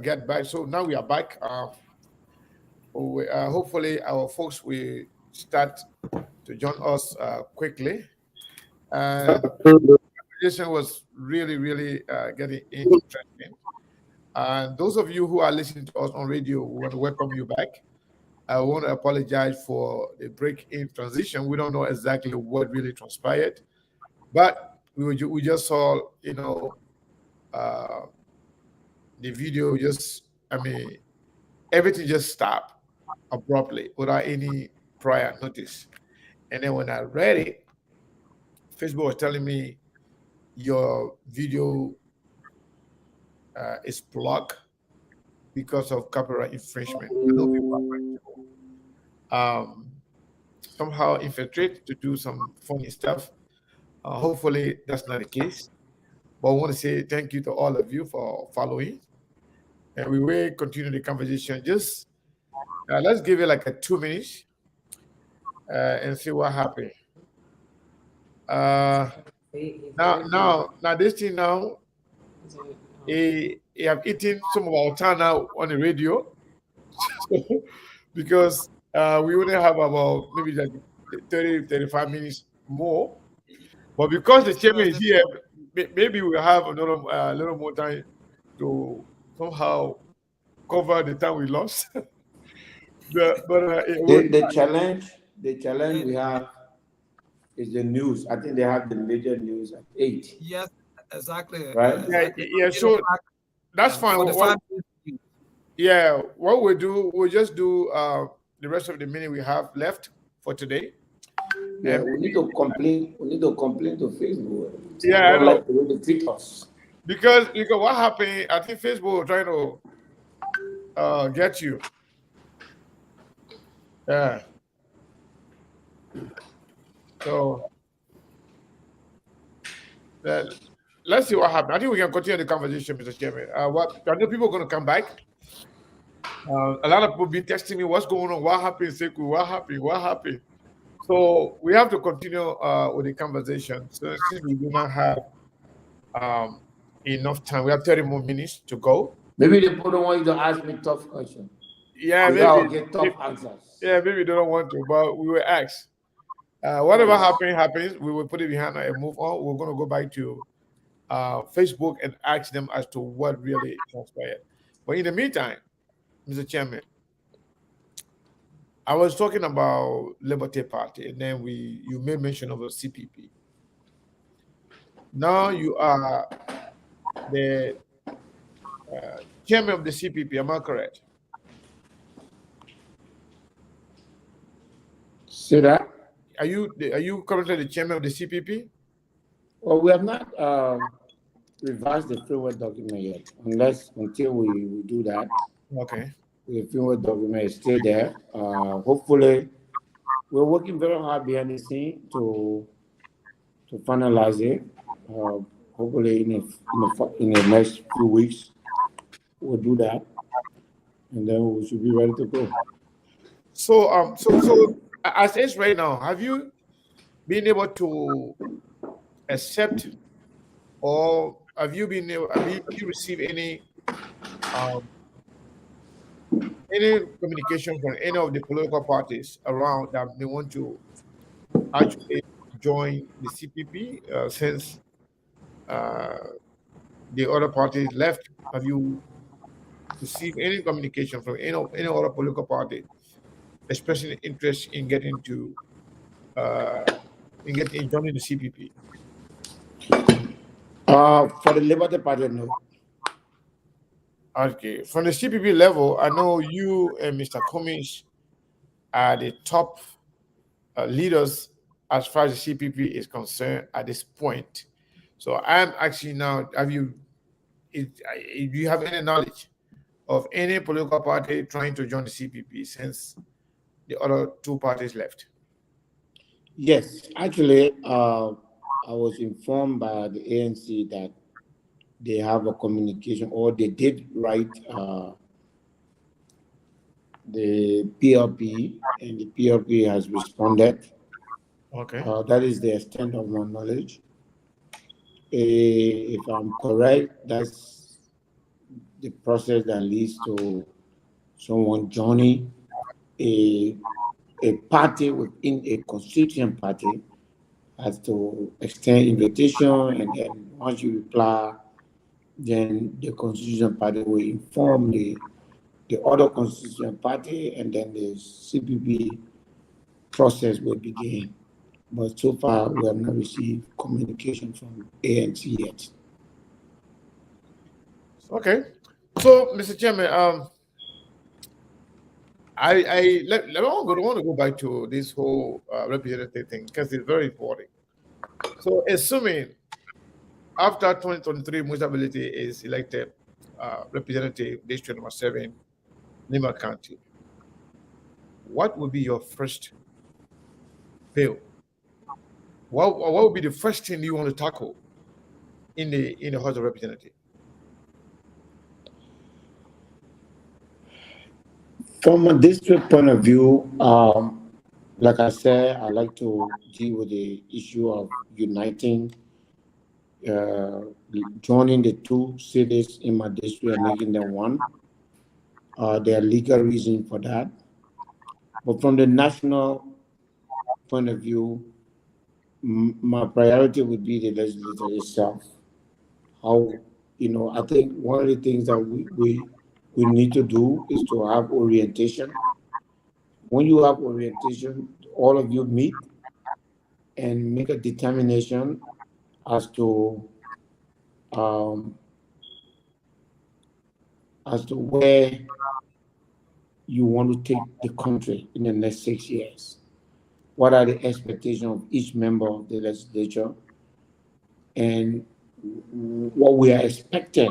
get back. So now we are back. Hopefully, our folks will start to join us quickly. And conversation was really, really getting interesting. And those of you who are listening to us on radio, we want to welcome you back. I want to apologize for the break in transition. We don't know exactly what really transpired, but we just saw, uh, the video just, I mean, everything just stopped abruptly without any prior notice. And then when I read it, Facebook was telling me your video is blocked because of copyright infringement. I know people are trying to somehow infiltrate to do some funny stuff. Hopefully, that's not the case. But I want to say thank you to all of you for following. And we will continue the conversation. Just let's give it like a 2 minutes and see what happens. Uh, now, this thing now, he have eaten some of our time now on the radio because we only have about maybe like 30, 35 minutes more. But because the chairman is here, maybe we'll have another little more time to somehow cover the time we lost. The challenge we have is the news. I think they have the major news at 8. Yes, exactly. Right? Yeah. So that's fine. What we'll do, we'll just do the rest of the minute we have left for today. Yeah, we need to complain. We need to complain to Facebook. Yeah, I know. Like the way they treat us. Because what happened? I think Facebook was trying to get you. Yeah. So let's see what happens. I think we can continue the conversation, Mr. Chairman. I know people are going to come back. A lot of people be texting me, what's going on? What happened, Seku? What happened? What happened? So we have to continue with the conversation. So since we do not have enough time, we have 30 more minutes to go. Maybe the people don't want you to ask me tough questions. Yeah, maybe I'll get tough answers. Yeah, maybe they don't want to, but we will ask. Whatever happens, we will put it behind and move on. We're going to go back to Facebook and ask them as to what really transpired. But in the meantime, Mr. Chairman, I was talking about Liberty Party, and then you made mention of the CPP. Now you are the chairman of the CPP. Am I correct? See that? Are you currently the chairman of the CPP? Well, we have not revised the framework document yet, until we do that. Okay. The framework document is still there. Hopefully, we're working very hard behind the scene to finalize it. Hopefully, in the next few weeks, we'll do that, and then we should be ready to go. So as is right now, have you been able to accept, or have you received any communication from any of the political parties around that they want to actually join the CPP since the other parties left? Have you received any communication from any other political party expressing interest in getting to joining the CPP? For the Liberty Party, no. Okay, from the CPP level, I know you and Mr. Cummings are the top leaders as far as the CPP is concerned at this point. So I'm actually now, do you have any knowledge of any political party trying to join the CPP since the other two parties left? Yes, actually, I was informed by the ANC that they have a communication, or they did write the PLP, and the PLP has responded. Okay. That is the extent of my knowledge. If I'm correct, the process that leads to someone joining a party within a constituent party has to extend invitation, and then once you reply, then the constituent party will inform the other constituent party, and then the CPP process will begin. But so far, we have not received communication from ANC yet. Okay. So, Mr. Chairman, I want to go back to this whole representative thing because it's very important. So, assuming after 2023, Musa Bility is elected representative district number 7, Lima County, what would be your first bill? What would be the first thing you want to tackle in the House of Representatives? From a district point of view, like I said, I like to deal with the issue of uniting, uh, joining the two cities in my district and making them one. There are legal reasons for that. But from the national point of view, my priority would be the legislature itself. How, I think one of the things that we need to do is to have orientation. When you have orientation, all of you meet and make a determination as to um, where you want to take the country in the next 6 years. What are the expectations of each member of the legislature, and what we are expected.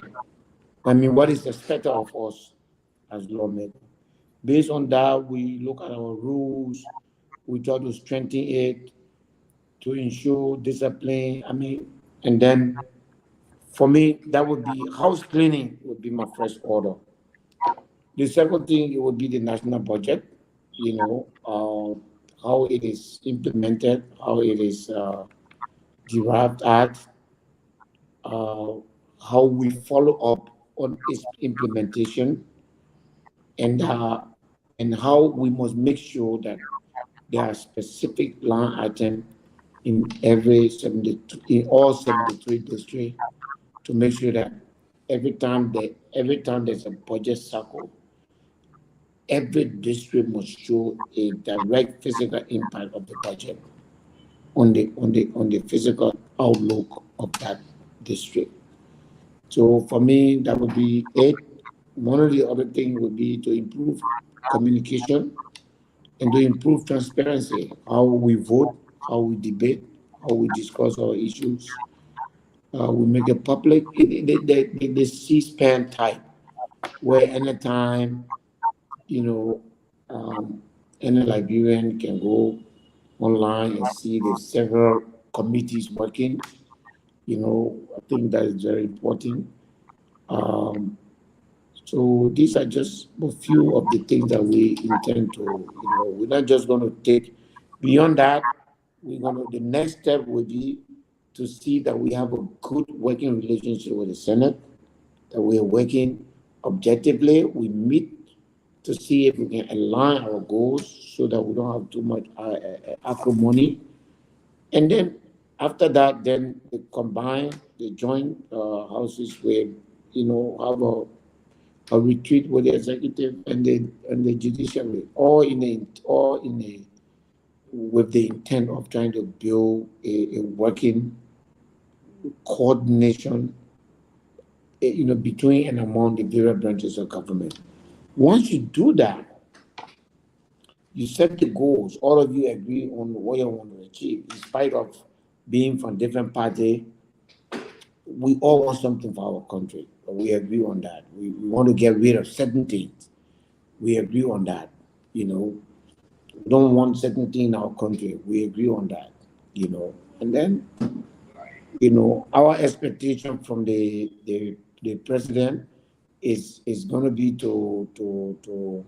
I mean, what is expected of us as lawmakers. Based on that, we look at our rules, we try to strengthen it to ensure discipline. I mean, and then for me, that would be house cleaning would be my first order. The second thing, it would be the national budget, how it is implemented, how it is derived at, uh, how we follow up on its implementation, and how we must make sure that there are specific line items in in all 73 districts to make sure that every time there's a budget cycle, every district must show a direct physical impact of the budget on the physical outlook of that district. So for me, that would be it. One of the other things would be to improve communication and to improve transparency, how we vote, how we debate, how we discuss our issues. We make it public, the C-SPAN type, where anytime, um, any Liberian can go online and see the several committees working. I think that is very important. Um, so these are just a few of the things that we intend to, we're not just going to take. Beyond that, the next step would be to see that we have a good working relationship with the Senate, that we are working objectively. We meet to see if we can align our goals so that we don't have too much acrimony. And then after that, then the joint houses will, have a retreat with the executive and the judiciary, with the intent of trying to build a working coordination, between and among the various branches of government. Once you do that, you set the goals. All of you agree on what you want to achieve, in spite of being from different parties. We all want something for our country. We agree on that. We want to get rid of certain things. We agree on that. We don't want certain things in our country. We agree on that. And then, our expectation from the president is going to be to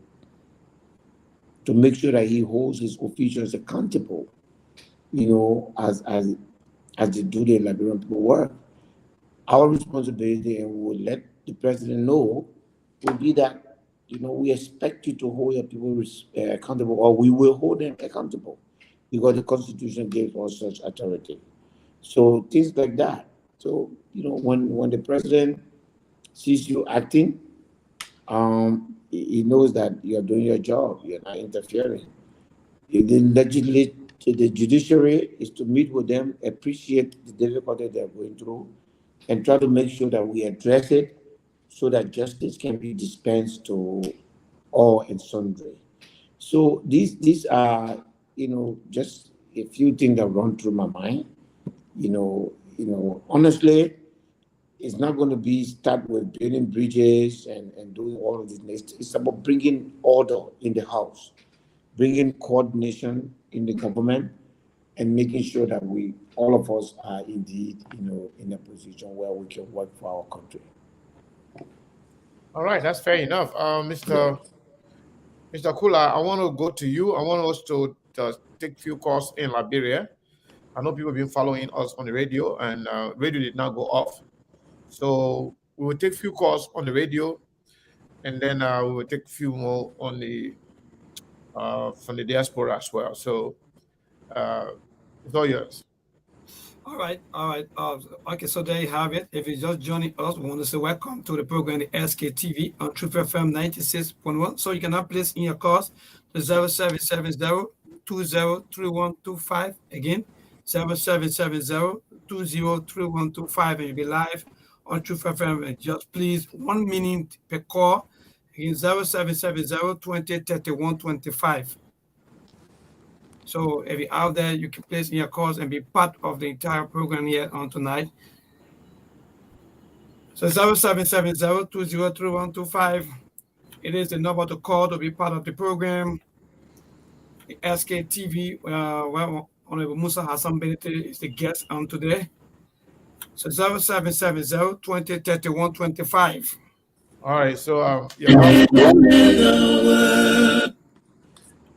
make sure that he holds his officials accountable, as they do the Liberian people work. Our responsibility, and we will let the president know will be that, we expect you to hold your people accountable, or we will hold them accountable, because the Constitution gives us such authority. So things like that. So, when the president sees you acting, he knows that you're doing your job, you're not interfering. The judiciary is to meet with them, appreciate the difficulty they're going through, and try to make sure that we address it so that justice can be dispensed to all and sundry. So these are, just a few things that run through my mind. Honestly, it's not going to be start with building bridges and doing all of this. It's about bringing order in the house, bringing coordination in the government, and making sure that all of us are indeed, in a position where we can work for our country. All right, that's fair enough. Yeah. Mr. Kula, I want to go to you. I want us to take few calls in Liberia. I know people have been following us on the radio, and radio did not go off. So we will take few calls on the radio, and then we will take few more on the from the diaspora as well. So uh, it's all yours. All right, all right. Okay, so there you have it. If you're just joining us, we want to say welcome to the program, the SKTV on Truth FM 96.1. So you can now place in your calls to 0770-203125. Again, 0770-203125, and you'll be live on Truth FM. And just please, 1 minute per call. Again, 0770-203125. So if you're out there, you can place in your calls and be part of the entire program here on tonight. So 0770-203125. It is the number to call to be part of the program. The SKTV, well, Honorable Musa Hassan Bility is the guest on today. So 0770-203125. All right. So yeah.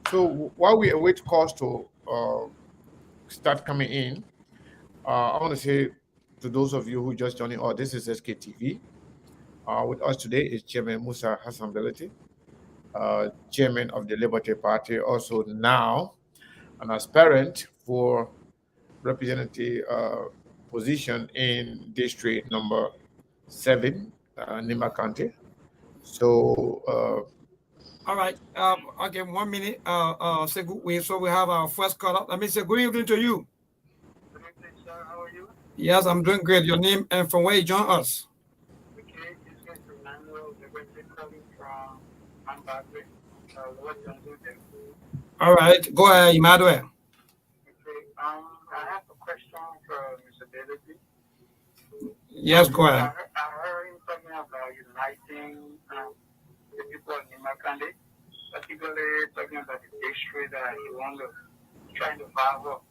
So while we await calls to start coming in, I want to say to those of you who just joining, this is SKTV. With us today is Chairman Musa Hassan Bility, Chairman of the Liberty Party, also now an aspirant for representative position in District Number 7, Nima County. So all right. Okay, 1 minute. So we have our first caller. Let me say good evening to you. Good evening, sir. How are you? Yes, I'm doing great. Your name and from where you join us? Okay, this is Emmanuel, the calling from Zimbabwe. What can do there? All right, go ahead, Emmanuel. Okay, I have a question for Mr. Bility. Yes, go ahead. I heard him talking about uniting the people in Nimakande, particularly talking about the district that he wants to try to follow.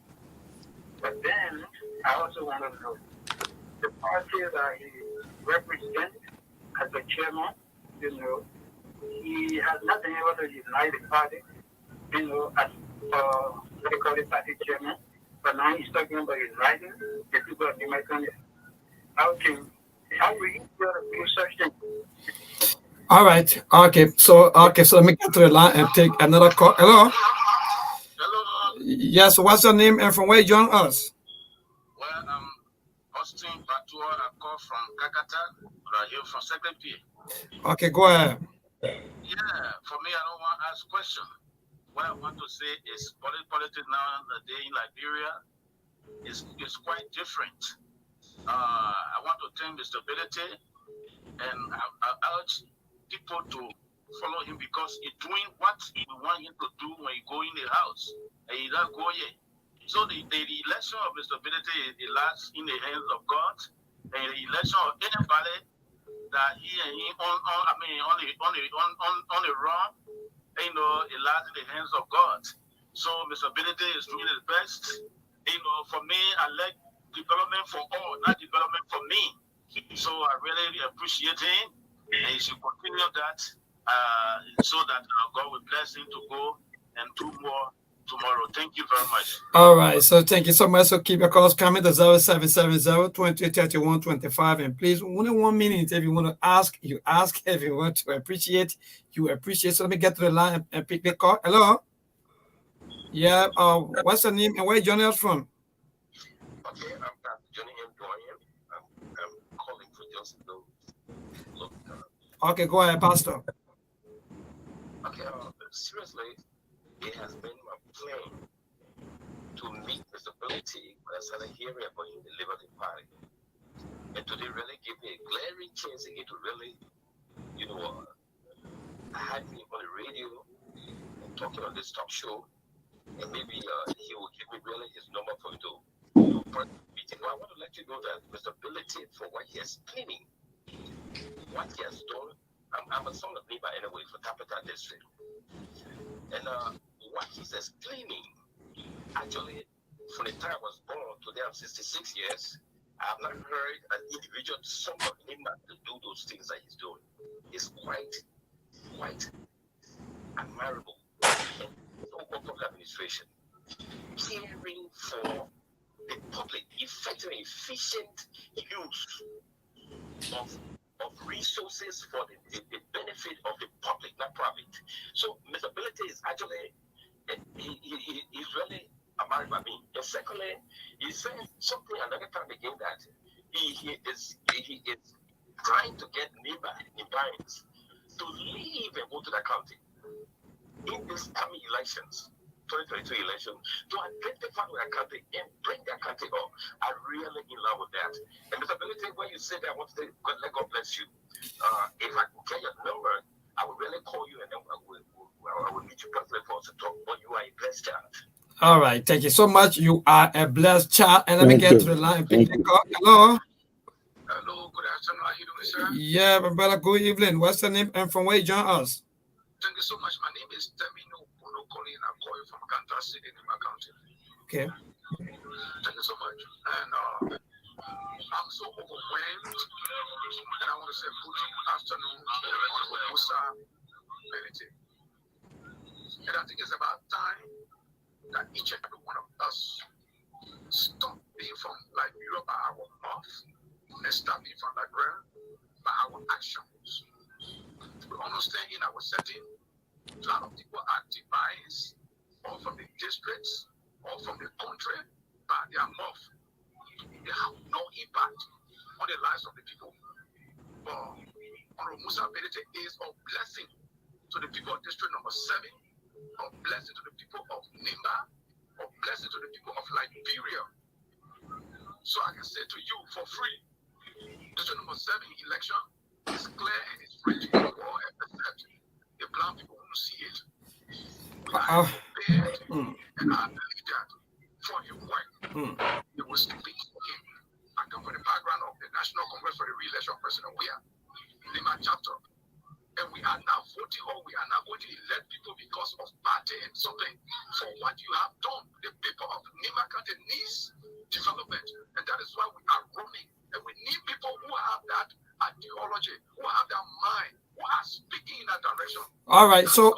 But then I also want to know the party that he represents as the chairman, he has not been able to unite the party, as what they call it, party chairman. But now he's talking about uniting the people of Nimakande. How will you do such thing? All right. Okay. So let me get to the line and take another call. Hello. Hello. Yes. What's your name and from where you join us? Well, I'm Austin Batua. I call from Kakata. I'm here from Second P. Okay. Go ahead. Yeah. For me, I don't want to ask a question. What I want to say is politics nowadays in Liberia is quite different. I want to thank Mr. Bility, and I urge people to follow him because he's doing what we want him to do when he go in the house, and he not go yet. So the election of Mr. Bility is last in the hands of God, and the election of anybody that he and he on the run, it lies in the hands of God. So Mr. Bility is doing his best. For me, I like development for all, not development for me. So I really appreciate him, and he should continue that, so that God will bless him to go and do more tomorrow. Thank you very much. All right. So thank you so much. So keep your calls coming to 0770-2031-25. And please, only 1 minute. If you want to ask, you ask. If you want to appreciate, you appreciate. So let me get to the line and pick the call. Hello. Yeah. What's your name and where you joining us from? Okay, I'm Johnny M. Dwyer. I'm calling for just those. Okay, go ahead, Pastor. Okay, seriously, it has been my plan to meet Mr. Bility when I started hearing about him in the Liberty Party. And today really gave me a glaring chance again to really, had me on the radio and talking on this talk show. And maybe he will give me really his number for you to meeting. Well, I want to let you know that Mr. Bility, for what he is planning, what he has done, I'm a son of neighbor anyway for Capital District. And what he's explaining, actually, from the time I was born, today I'm 66 years, I have not heard an individual, son of neighbor, to do those things that he's doing. It's quite admirable. And so public administration, caring for the public, effective and efficient use of resources for the benefit of the public, not private. So Mr. Bility is actually, he's really admired by me. And secondly, he said something another time again that he is trying to get neighbors to leave and go to the county in this coming elections. 2023 election, to identify with their country and bring their country up. I'm really in love with that. And Mr. Bility, when you said that, I want to say, God bless you. If I can get your number, I will really call you and then I will meet you personally for us to talk. But you are a blessed child. All right. Thank you so much. You are a blessed child. And let me get to the line. Hello. Hello, good afternoon. How are you doing, sir? Yeah, my brother, good evening. What's the name and from where you join us? Thank you so much. My name is Termino. I'm calling from Kansas City in my county. Okay. Thank you so much. And I'm so overwhelmed. And I want to say good afternoon to Musa Bility. And I think it's about time that each and every one of us stop being from Liberia by our mouth and stop being from Liberia by our actions. We understand in our setting, a lot of people are devised or from the districts or from the country by their mouth. They have no impact on the lives of the people. But Honorable Musa Bility is a blessing to the people of District Number 7, a blessing to the people of Nimba, a blessing to the people of Liberia. So I can say to you for free, District Number 7 election is clear and it's free to go except the black people who see it. We are prepared, and I believe that for your work, it will speak for him. I come from the background of the National Congress for the Re-election of President Weah, Lima chapter. And we are now voting, or we are now going to elect people because of party and something. For what you have done, the people of Lima County needs development. And that is why we are running. And we need people who have that ideology, who have that mind, who are speaking in that direction. All right, so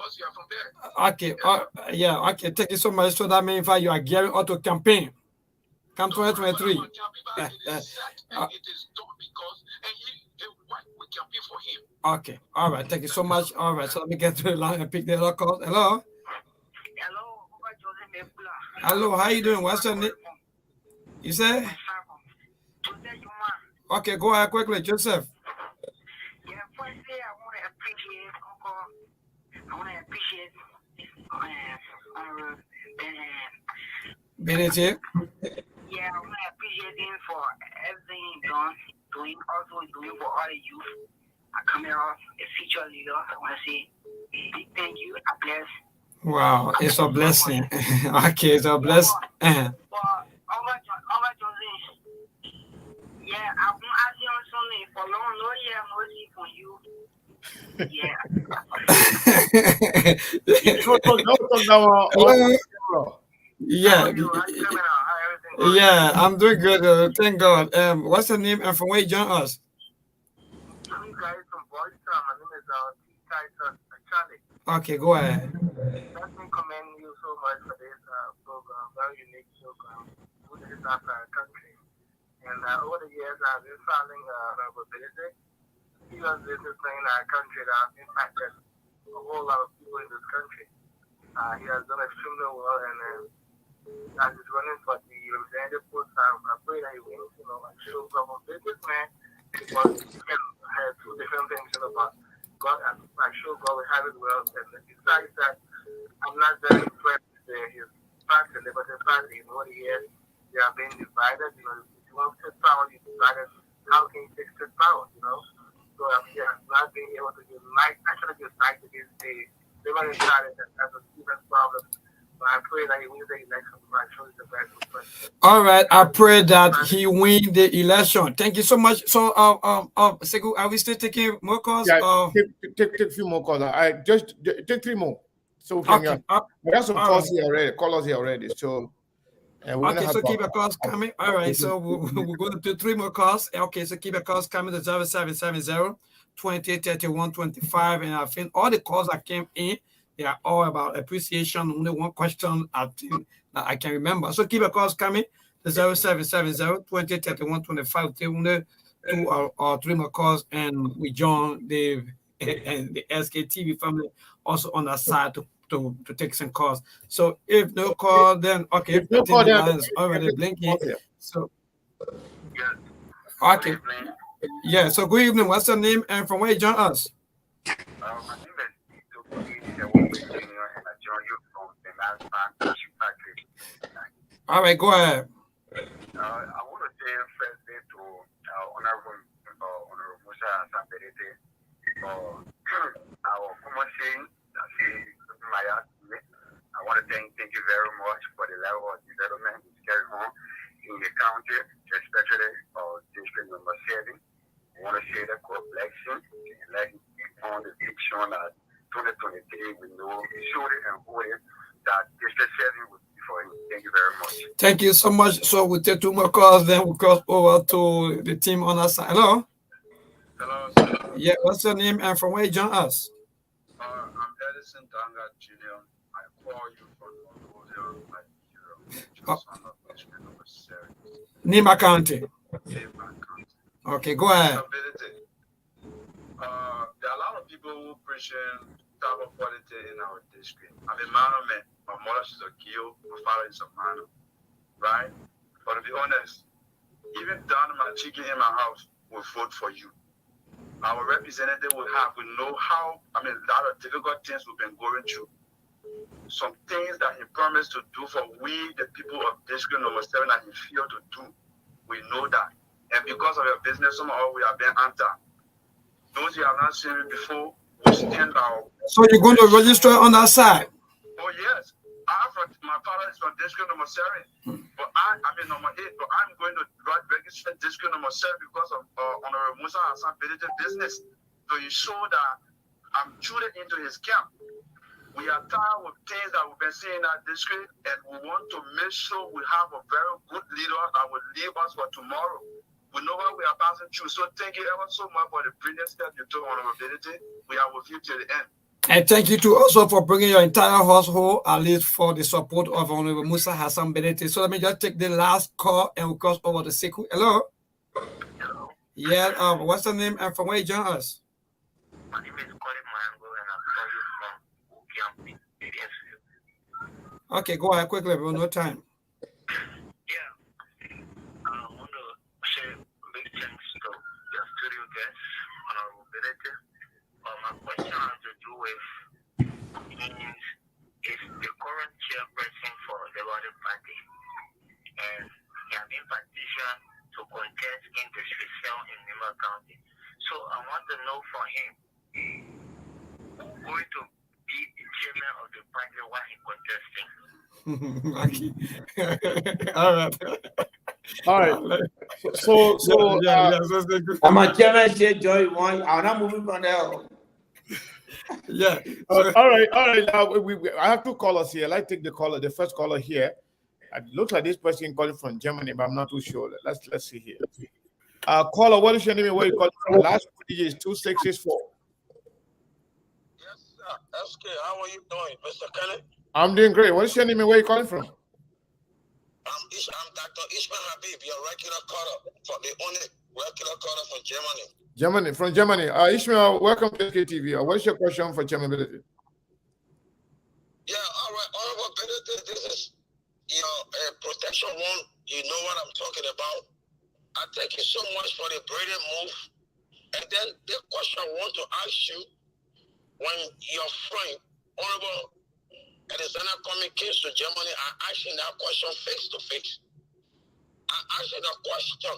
okay, okay, thank you so much. So that means you are gearing up to campaign. Come 2023. It is done because we campaign for him. Okay, all right, thank you so much. All right, so let me get to the line and pick the other call. Hello. Hello, how you doing? What's your name? You say? Okay, go ahead quickly, Joseph. Yeah, firstly, I want to appreciate Bility. Yeah, I want to appreciate him for everything he's doing, also doing for all the youth. I come here as a future leader. I want to say big thank you. I bless. Wow, it's a blessing. Okay, it's a blessing. Yeah, I've been asking on something for long. No year, no see from you. Yeah. Yeah, I'm doing good. Thank God. What's your name and from where you join us? I'm guys from Boston. My name is Untitled Chapter. Okay, go ahead. Let me commend you so much for this program, very unique program. Who is after our country. And over the years, I've been following Honorable Bility. He was this is in our country that has impacted a whole lot of people in this country. He has done extremely well, and as he's running for the representative post, I pray that he wins. I'm sure from a businessman, because he can have two different things, but God, I'm sure God will have it well. And besides that, I'm not very impressed with his party, the Liberty Party. Over the years, they are being divided. If you want to take power, you divided. How can you take state power? So he has not been able to unite against the Liberty Party that has a serious problem. But I pray that he wins the election. I'm sure he's the best president. All right, I pray that he win the election. Thank you so much. So, Sekou, are we still taking more calls? Yeah, take a few more calls. I just take 3 more. So we can Okay. we have some calls here already. Callers here already. So okay, so keep your calls coming. All right, so we're going to do 3 more calls. Okay, so keep your calls coming to 0770-2831-25. And I think all the calls that came in, they are all about appreciation. Only one question I think that I can remember. So keep your calls coming to 0770-2831-25. They only 2 or 3 more calls, and we join the SKTV family also on that side to take some calls. So if no call, then okay. If no call, the then line is already blinking. So Yeah. okay. Yeah. So good evening. What's your name and from where you join us? My name is Junior, and I join you from the last bank factory. All right, go ahead. I want to say first day to Honorable Musa Hassan Bility for our promotion. I want to thank you very much for the level of development that's carried on in the county, especially district number 7. I want to say that God bless you and let you keep on the fiction that 2023 we know surely and fully that district 7 will be for you. Thank you very much. Thank you so much. So we'll take 2 more calls, then we'll cross over to the team on our side. Hello? Hello. Yeah, what's your name and from where you join us? I'm Edison Danga Jr. I call you from Nima County. Okay, go ahead. There are a lot of people who preaching type of politics in our district. I'm a man. My mother is a Kio, my father is a man, right? But to be honest, even down my chicken in my house will vote for you. Our representative will know how, a lot of difficult things we've been going through. Some things that he promised to do for we, the people of district number 7, that he failed to do. We know that. And because of your business, somehow we have been under. Those who have not seen me before, we stand by. So you're going to register on that side? Oh, yes. My father is from district number 7. But I'm number 8, but I'm going to register district number 7 because of Honorable Musa Hassan Bility business. So you show that I'm truly into his camp. We are tired of things that we've been seeing in our district, and we want to make sure we have a very good leader that will lead us for tomorrow. We know what we are passing through. So thank you ever so much for the brilliant step you took on our ability. We are with you till the end. And thank you too also for bringing your entire household, at least for the support of Honorable Musa Hassan Bility. So let me just take the last call and we'll cross over to Sekou. Hello? Hello. Yeah, what's the name and from where you join us? My name is Colin Mango, and I'm calling from Ukiampi. Okay, go ahead quickly, bro. No time. Yeah. I want to say big thanks to your studio guests, Honorable Bility. My question has to do with is the current chairperson for the Liberty Party, and he has been petitioned to contest in the special in Nima County. So I want to know from him who's going to be the chairman of the party while he contesting. All right. So I'm a chairman, Joy. I'm not moving from there. Yeah. all right. Now I have 2 callers here. Let's take the first caller here. It looks like this person calling from Germany, but I'm not too sure. Let's see here. Caller, what is your name and where you calling from? Last digit is 2664. Yeah, Yes, sir. SK, how are you doing, Mr. Kenneth? I'm doing great. What is your name and where are you calling from? I'm Dr. Ishmael Habib, your regular caller from the only regular caller from Germany. From Germany. Ishmael, welcome to SKTV. What is your question for Chairman Bility? Yeah, all right. Honorable Bility, this is your protection one. You know what I'm talking about. I thank you so much for the brilliant move. And then the question I want to ask you, when your friend, Honorable Alexander Comey came to Germany, I asked him that question face to face. I asked him the question,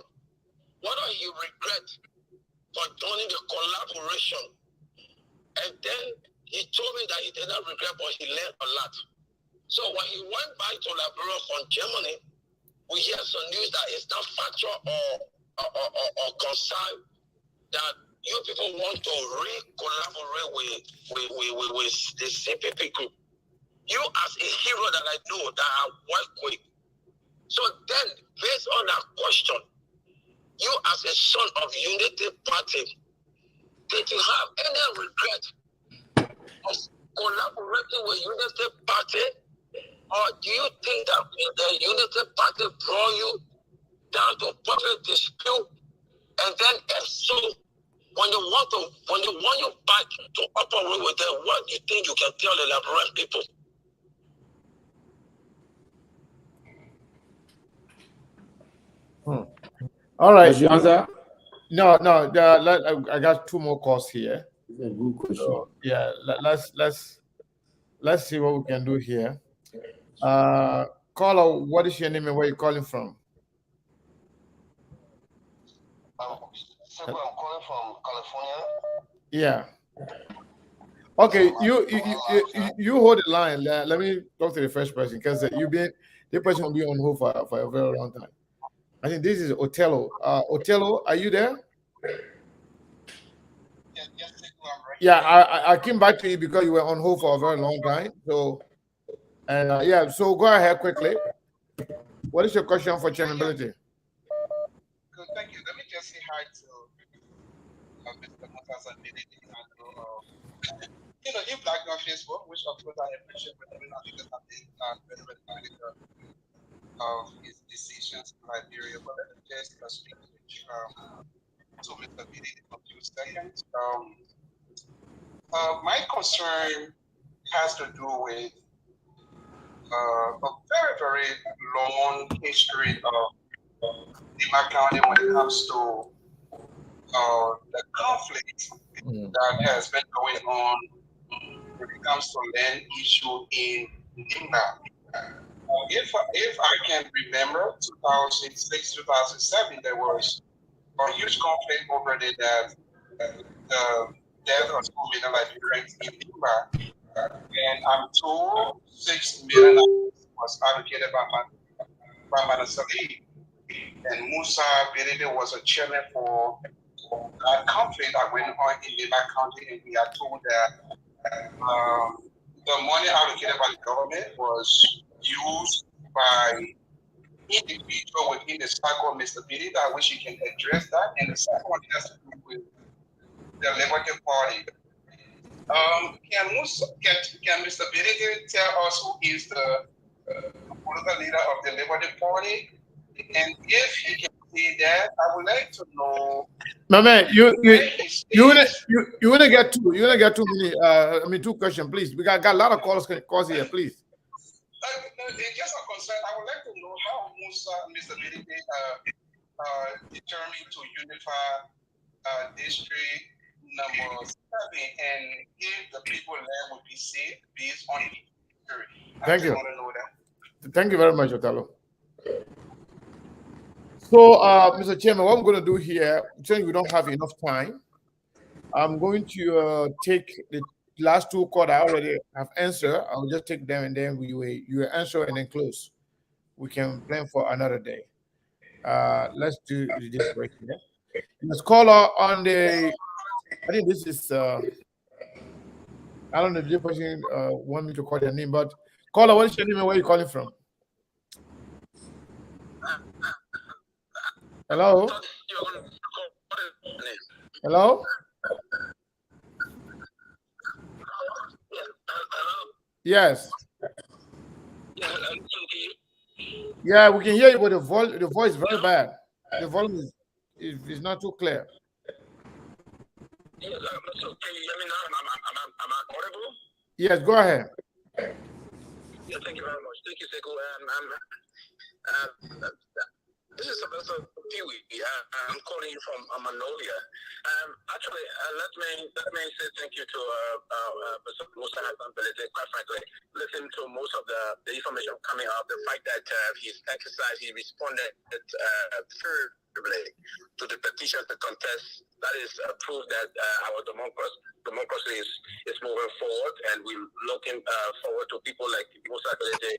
what do he regret for joining the collaboration? And then he told me that he did not regret, but he learned a lot. So when he went back to Liberia from Germany, we hear some news that it's not factual or concern that you people want to re-collaborate with the CPP group. You as a hero that I know that I work with. So then, based on that question, you as a son of Unity Party, did you have any regret of collaborating with Unity Party? Or do you think that the Unity Party brought you down to public dispute? And then if so, when you want you back to operate with them, what do you think you can tell the Liberian people? All right. Does you answer? No. I got two more calls here. It's a good question. So, yeah, let's see what we can do here. Caller, what is your name and where you calling from? I'm calling from California. Yeah. Okay, you hold the line. Let me talk to the first person because the person will be on hold for a very long time. I think this is Otello. Otello, are you there? Yes, Yeah, I came back to you because you were on hold for a very long time. So, and yeah, so go ahead quickly. What is your question for Chairman Bility? Good, thank you. Let me just say hi to Mr. Musa Hassan Bility. You black on Facebook, which of course I appreciate when everyone because I've been very critical of his decisions in Liberia. But let me just speak to Mr. Bility for a few seconds. My concern has to do with a very, very long history of Lima County when it comes to the conflict that has been going on when it comes to land issue in Lima. If I can remember, 2006, 2007, there was a huge conflict over there that the death of 2 million Liberians in Lima. And I'm told 6 million was allocated by Minister Lee. And Musa Bility was a chairman for that conflict that went on in Lima County, and we are told that the money allocated by the government was used by individual within the cycle of Mr. Bility. I wish you can address that. And the second one has to do with the Liberty Party. Can Mr. Bility tell us who is the political leader of the Liberty Party? And if he can say that, I would like to know. My man, you wanna get two. You wanna get too many. Two questions, please. We got a lot of calls here, please. Just a concern. I would like to know how Mr. Bility determined to unify district number 7, and if the people there would be safe based on history. Thank you. I want to know that. Thank you very much, Otello. So, Mr. Chairman, what I'm going to do here, since we don't have enough time, I'm going to take the last two calls I already have answered. I'll just take them and then you answer and then close. We can plan for another day. Let's do this right here. Let's call on the. I think this is. I don't know if this person want me to call their name, but caller, what is your name and where are you calling from? Hello? Hello? Yes. Yeah, I listen to you. Yeah, we can hear you, but the voice is very bad. The volume is not too clear. Yes, so can you hear me now? Am I audible? Yes, go ahead. Yeah, thank you very much. Thank you, Sekou. This is Sylvester Peewee. I'm calling you from Manolia. Actually, let me say thank you to Mr. Musa Hassan Bility. Quite frankly, listening to most of the information coming out, the fact that he's exercised, he responded favorably to the petition to contest. That is proof that our democracy is moving forward, and we're looking forward to people like Musa Bility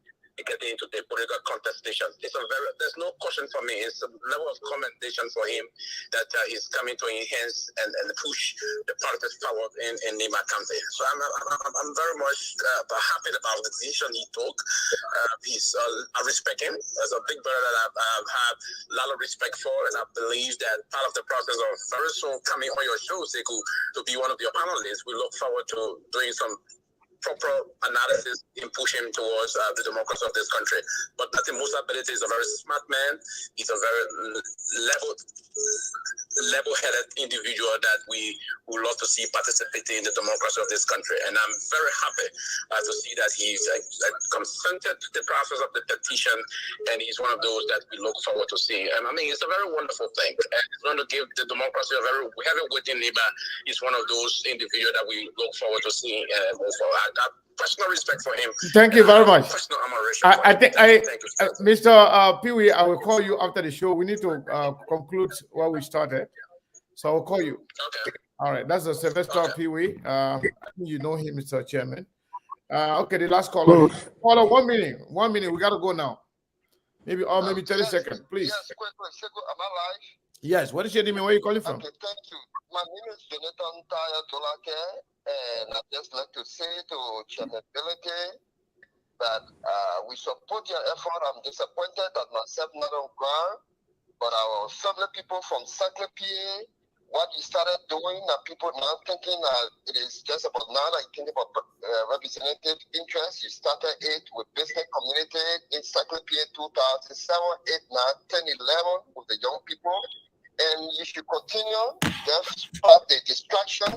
getting into the political contestation. There's no question for me. It's a level of commendation for him that is coming to enhance and push the politics forward in Nima County. So I'm very much happy about the decision he took. I respect him as a big brother that I've had a lot of respect for, and I believe that part of the process of very soon coming on your show, Sekou, to be one of your panelists, we look forward to doing some proper analysis in pushing towards the democracy of this country. But I think Musa Bility is a very smart man. He's a very level-headed individual that we would love to see participating in the democracy of this country. And I'm very happy to see that he's consented to the process of the petition, and he's one of those that we look forward to seeing. And I mean, it's a very wonderful thing. And it's going to give the democracy a very heavyweight neighbor. He's one of those individuals that we look forward to seeing and move forward. I got personal respect for him. Thank you very much. Personal admiration I think thank you. Mr. Peewee, I will call you after the show. We need to conclude what we started, so I will call you. Okay. All right, that's a Sylvester Peewee. I think you know him, Mr. Chairman. Okay, the last caller. Caller, 1 minute. 1 minute. We got to go now. Maybe 30 seconds, please. Yes, quickly. Am I live? Yes. What is your name and where are you calling from? Okay, thank you. My name is Jonathan Taya Dolake, and I'd just like to say to Chairman Bility that we support your effort. I'm disappointed that myself not on ground, but our family people from Saclay, what you started doing, and people now thinking it is just about now, like thinking about representative interest. You started it with business community in Saclay 2007, 8, 9, 10, 11 with the young people. And you should continue, just stop the distraction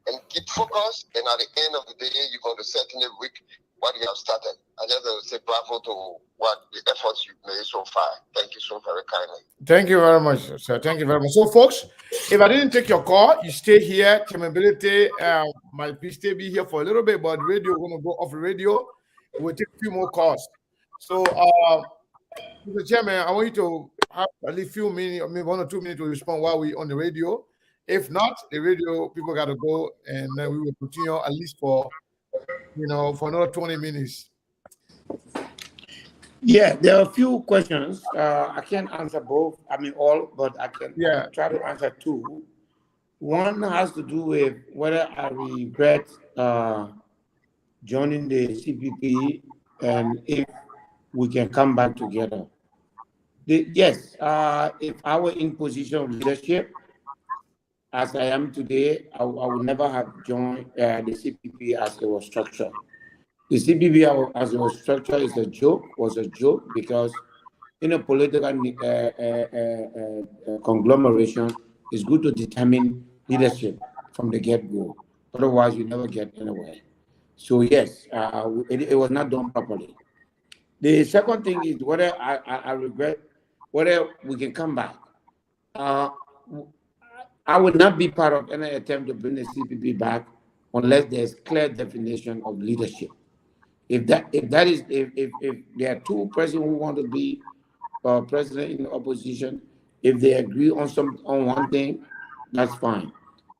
and keep focused. And at the end of the day, you're going to certainly reap what you have started. I just want to say bravo to what the efforts you've made so far. Thank you so very kindly. Thank you very much, sir. Thank you very much. So, folks, if I didn't take your call, you stay here. Chairman Bility might still be here for a little bit, but radio, we're going to go off the radio. We'll take a few more calls. So, Mr. Chairman, I want you to have at least a few minutes, maybe 1 or 2 minutes to respond while we're on the radio. If not, the radio people got to go, and then we will continue at least for another 20 minutes. Yeah, there are a few questions. I can't answer both. I mean all, but I can try to answer two. One has to do with whether I regret joining the CPP and if we can come back together. Yes, if I were in position of leadership, as I am today, I would never have joined the CPP as it was structured. The CPP as it was structured was a joke because in a political conglomeration, it's good to determine leadership from the get-go. Otherwise, you never get anywhere. So yes, it was not done properly. The second thing is whether I regret whether we can come back. I would not be part of any attempt to bring the CPP back unless there's clear definition of leadership. If there are two presidents who want to be president in the opposition, if they agree on one thing, that's fine.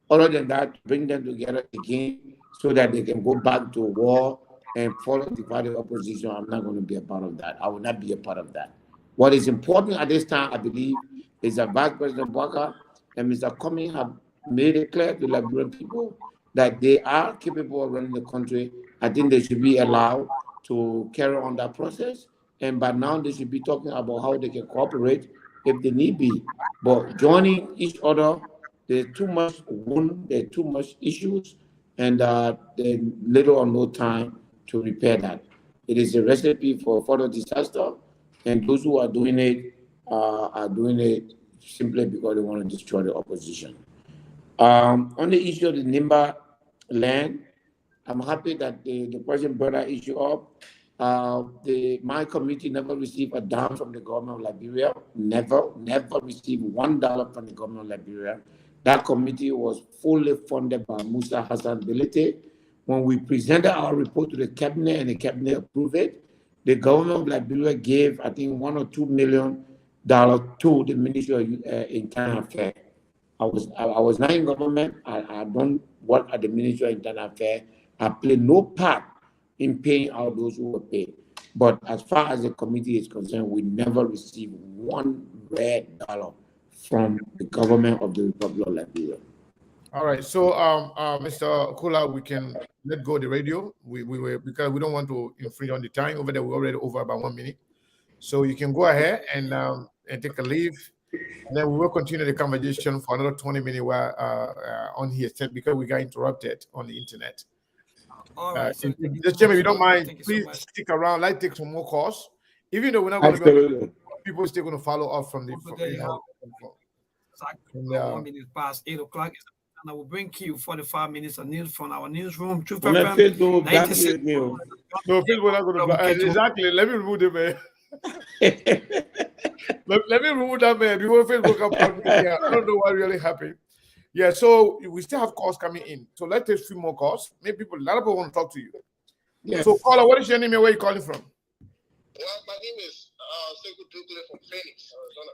Other than that, bring them together again so that they can go back to war and follow the party opposition. I'm not going to be a part of that. I will not be a part of that. What is important at this time, I believe, is that Vice President Bwaka and Mr. Comey have made it clear to Liberian people that they are capable of running the country. I think they should be allowed to carry on that process. And by now, they should be talking about how they can cooperate if they need be. But joining each other, there's too much wound, there's too much issues, and there's little or no time to repair that. It is a recipe for further disaster, and those who are doing it simply because they want to destroy the opposition. On the issue of the Nimba land, I'm happy that the President brought that issue up. My committee never received a dime from the government of Liberia. Never received $1 from the government of Liberia. That committee was fully funded by Musa Hassan Bility. When we presented our report to the cabinet and the cabinet approved it, the government of Liberia gave, I think, $1 or $2 million to the Ministry of Internal Affairs. I was not in government. I don't work at the Ministry of Internal Affairs. I play no part in paying out those who were paid. But as far as the committee is concerned, we never received $1 from the government of the Republic of Liberia. All right. So, Mr. Kula, we can let go of the radio. We were, because we don't want to infringe on the time over there. We're already over about 1 minute. So you can go ahead and take a leave. And then we will continue the conversation for another 20 minutes while on here, because we got interrupted on the internet. All right. So if you don't mind, please stick around. Let's take some more calls. Even though we're not going to Absolutely. people still going to follow up from the Exactly 1 minute past 8 o'clock. And I will bring you 45 minutes of news from our newsroom. On Facebook, no, Facebook not going to block. Exactly. Let me remove them, man. let me remove that, man. Before Facebook up. Yeah, I don't know what really happened. Yeah, so we still have calls coming in. So let's take a few more calls. Maybe a lot of people want to talk to you. Yes. So, caller, what is your name and where are you calling from? Well, my name is Sekou Dukle from Phoenix, Arizona.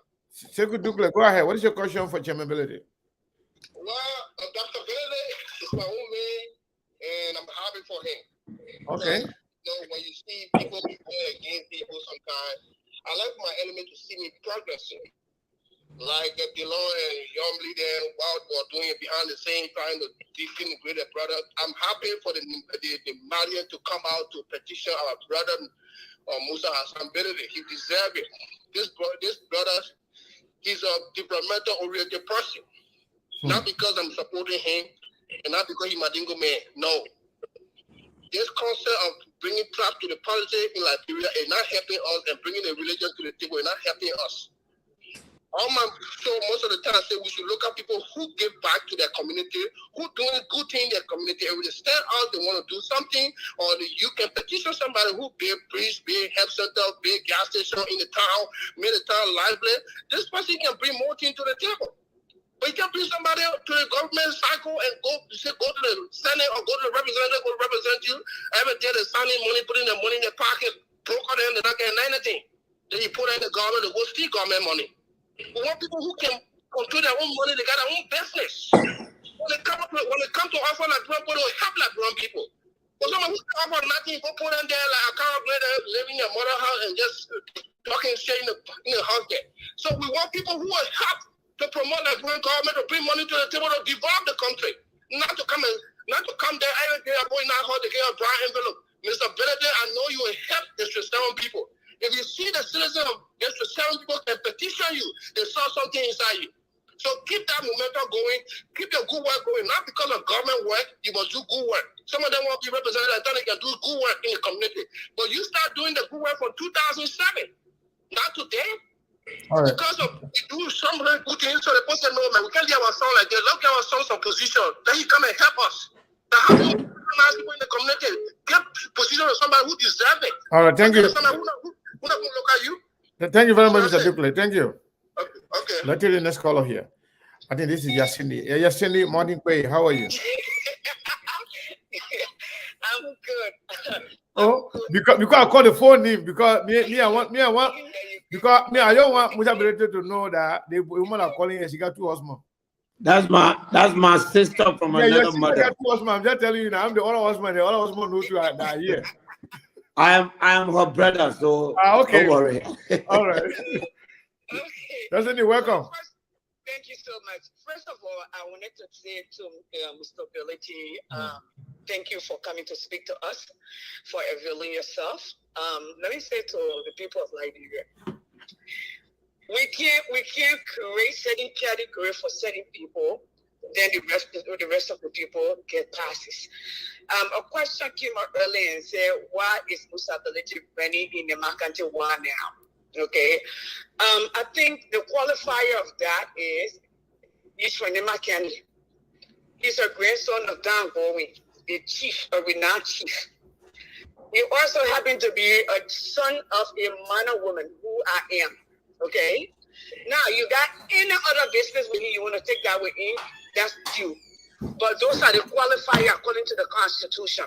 Sekou Dukle, go ahead. What is your question for Chairman Bility? Well, Dr. Bility is my own man, and I'm happy for him. Okay. So, when you see people play against people sometimes, I like my enemy to see me progressing. Like Delon and Young Leader, what we're doing behind the scene, trying to disintegrate the product. I'm happy for the Malian to come out to petition our brother Musa Hassan Bility. He deserves it. This brother, he's a developmental-oriented person. Not because I'm supporting him, and not because he's Madingo man. No. This concept of bringing trap to the politics in Liberia is not helping us, and bringing the religion to the table is not helping us. On my show, most of the time, I say we should look at people who give back to their community, who doing good thing in their community, and when they stand out, they want to do something, or you can petition somebody who build bridge, build health center, build gas station in the town, made the town lively. This person can bring more things to the table. But you can bring somebody to the government cycle and go to the Senate or go to the representative who represent you. Every day they're signing money, putting their money in their pocket, broke on them, they're not getting anything. Then you put it in the government, they go steal government money. We want people who can control their own money, they got their own business. When they come to offer like people, they will help like people. But someone who can offer nothing, go put them there like a carabiner living in a mother house and just talking shit in the house there. So we want people who will help to promote the government, to bring money to the table, to develop the country. Not to come there every day and going out to get a dry envelope. Mr. Bility, I know you will help the 7 people. If you see the citizens of District 7 people can petition you, they saw something inside you. So keep that momentum going, keep your good work going. Not because of government work, you must do good work. Some of them want to be represented, I thought they can do good work in the community. But you start doing the good work from 2007, not today. All right. Because of we do some good things, so the person know, man, we can't get our son like that. Let's get our son some position. Then he come and help us. Now, how do you recognize people in the community? Get position of somebody who deserves it. All right, thank you. Somebody who not going to look at you. Thank you very much, Mr. Dukle. Thank you. Okay. Let's take the next caller here. I think this is Yasindi. Yasindi, morning pay. How are you? I'm good. Oh, because I call the phone name because I don't want Musa Bility to know that the woman are calling her. She got 2 husbands. That's my sister from another mother. Got 2 husbands. I'm just telling you now. I'm the other husband. The other husband knows you are here. I am her brother, so okay. Don't worry. All right. Okay. That's welcome. Thank you so much. First of all, I wanted to say to Mr. Bility, thank you for coming to speak to us, for availing yourself. Let me say to the people of Liberia, we can't create certain category for certain people then the rest of the people get passes. A question came up earlier and said, why is Musa Bility running in the Makante One now? Okay. I think the qualifier of that is he's from the Makante. He's a grandson of Don Bowen, the chief, a renowned chief. He also happened to be a son of a minor woman who I am. Okay. Now you got any other business with you want to take that with him, that's you. But those are the qualifiers according to the Constitution.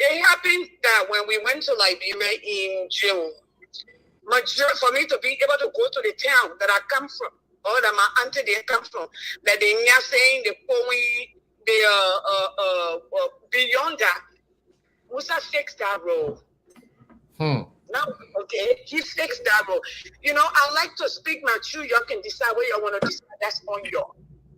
It happened that when we went to Liberia in June, for me to be able to go to the town that I come from, or that my auntie didn't come from, that they are saying beyond that, Musa fixed that role. Now, okay, he fixed that role. You know, I like to speak my truth. You can decide where you want to decide. That's on you.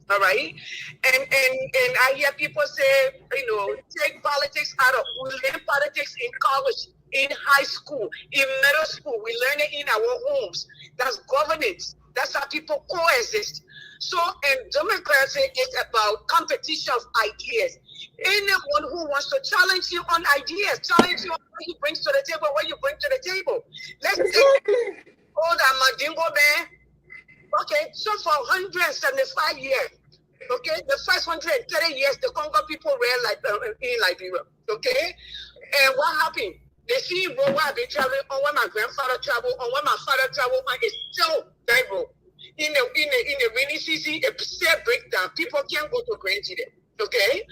All right, and I hear people say, you know, take politics out of. We learn politics in college, in high school, in middle school. We learn it in our homes. That's governance. That's how people coexist. So, and democracy is about competition of ideas. Anyone who wants to challenge you on ideas, challenge you on what he brings to the table, what you bring to the table. Let's take all that Mandingo man. Okay, so for 175 years, okay, the first 130 years, the Congo people were in Liberia, okay? And what happened? The sea road I've been traveling on, when my grandfather traveled on, when my father traveled on, is still that road. In the rainy season, a set breakdown, people can't go to Grand Chile, okay?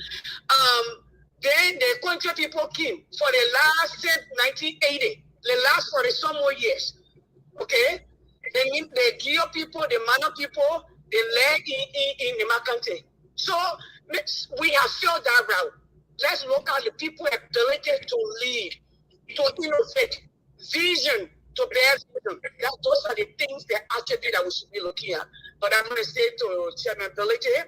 Then the country people came for the last, since 1980, the last 40 some more years, okay? The Gio people, the Mano people, they lay in the Makante. So we have filled that route. Let's look at the people's ability to lead, to innovate, vision, to bear vision. Those are the things, the attributes that we should be looking at. But I'm going to say to Chairman Bility,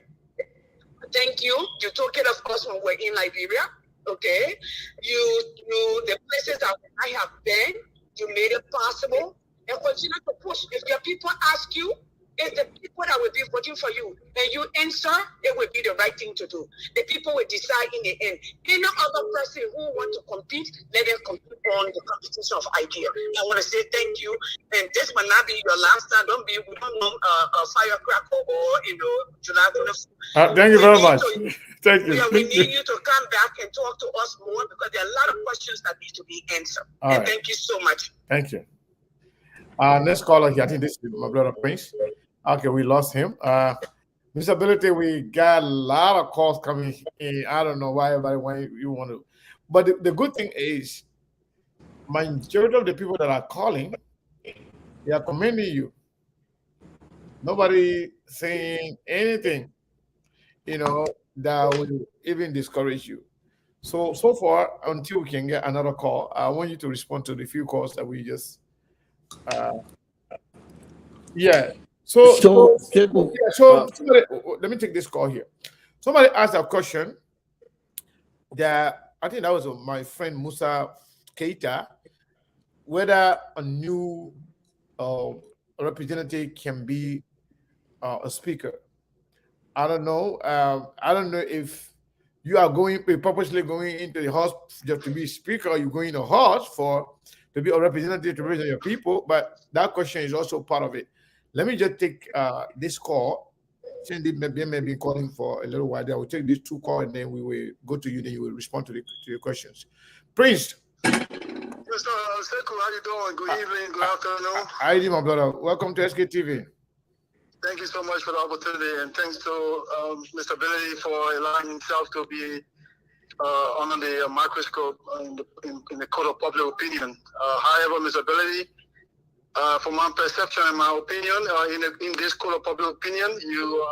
thank you. You took care of us when we're in Liberia. Okay. The places that I have been, you made it possible. And continue to push. If your people ask you, it's the people that will be voting for you, and you answer, it will be the right thing to do. The people will decide in the end. Any other person who wants to compete, let them compete on the competition of ideas. I want to say thank you, and this will not be your last time. We don't know a firecracker or July 24th. Thank you very much. Thank you. We need you to come back and talk to us more, because there are a lot of questions that need to be answered. And thank you so much. Thank you. Next caller here, I think this is my brother Prince. Okay, we lost him. Mr. Bility, we got a lot of calls coming in. I don't know why you want to. But the good thing is, majority of the people that are calling, they are commending you. Nobody saying anything, that will even discourage you. So far, until we can get another call, I want you to respond to the few calls that we just. Somebody, let me take this call here. Somebody asked a question that I think that was my friend Musa Keita, whether a new representative can be a speaker. I don't know. I don't know if you are purposely going into the house just to be a speaker, or you're going to the house to be a representative to represent your people. But that question is also part of it. Let me just take this call. Since they may be calling for a little while, I will take these two calls, and then we will go to you, then you will respond to your questions. Prince. Mr. Sekou, how you doing? Good evening, good afternoon. Hi, my brother. Welcome to SKTV. Thank you so much for the opportunity, and thanks to Mr. Bility for allowing himself to be under the microscope in the court of public opinion. However, Mr. Bility, from my perception and my opinion, in this court of public opinion, you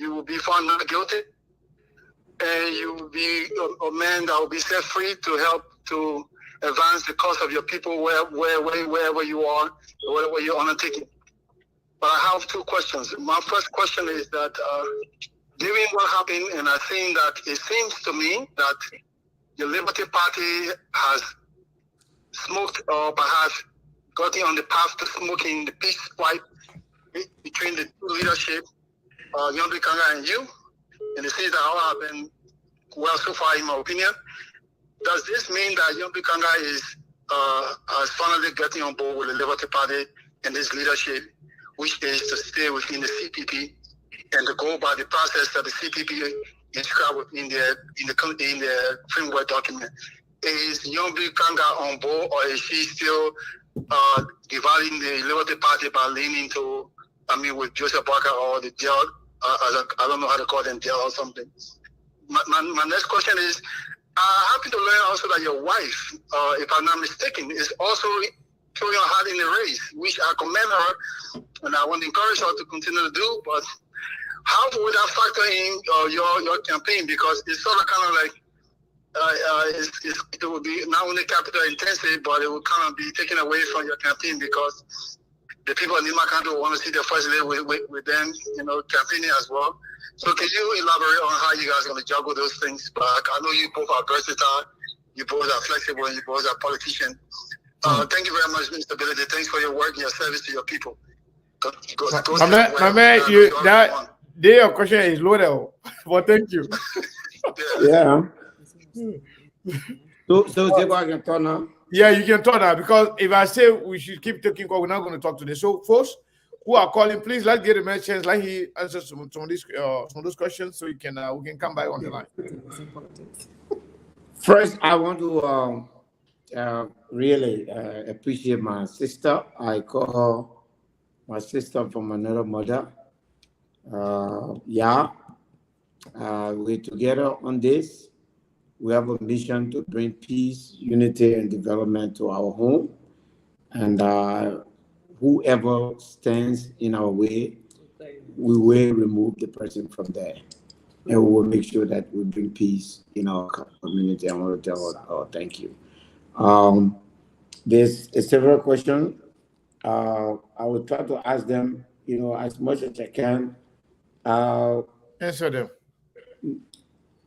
will be found not guilty, and you will be a man that will be set free to help to advance the cause of your people wherever you are, whatever you're undertaking. But I have two questions. My first question is that given what happened, and I think that it seems to me that the Liberty Party has smoked, or perhaps gotten on the path to smoking the peace pipe between the two leadership Yombi Kanga and you, and it seems that all have been well so far, in my opinion. Does this mean that Yombi Kanga is finally getting on board with the Liberty Party and this leadership, which is to stay within the CPP and to go by the process that the CPP inscribed within the framework document? Is Yombi Kanga on board, or is she still dividing the Liberty Party by leaning to, with Joseph Barker or the Dell? I don't know how to call them, Dell or something. My next question is, I happen to learn also that your wife, if I'm not mistaken, is also throwing her heart in the race, which I commend her, and I want to encourage her to continue to do. But how would that factor in your campaign? Because it's sort of kind of like, it will be not only capital intensive, but it will kind of be taken away from your campaign, because the people in Lima County will want to see the first lady with them, campaigning as well. So can you elaborate on how you guys are going to juggle those things? But I know you both are versatile, you both are flexible, and you both are politicians. Thank you very much, Mr. Bility. Thanks for your work and your service to your people. My man, your question is loaded. Well, thank you. Yeah. So I can talk now. Yeah, you can talk now, because if I say we should keep taking call, we're not going to talk today. So, folks who are calling, please let's give him a chance. Let he answer some of those questions, so we can come back on the line. First, I want to really appreciate my sister. I call her my sister from another mother. We're together on this. We have a mission to bring peace, unity, and development to our home. And whoever stands in our way, we will remove the person from there. And we will make sure that we bring peace in our community. I want to tell her, thank you. There's several questions. I will try to ask them, as much as I can. Answer them.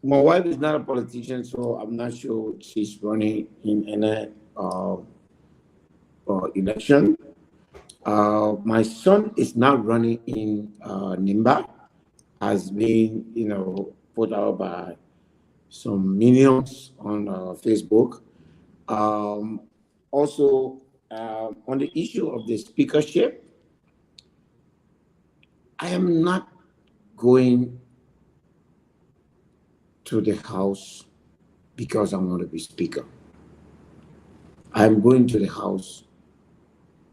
My wife is not a politician, so I'm not sure she's running in any election. My son is not running in Nimba, has been, put out by some minions on Facebook. Also, on the issue of the speakership, I am not going to the House because I want to be Speaker. I'm going to the House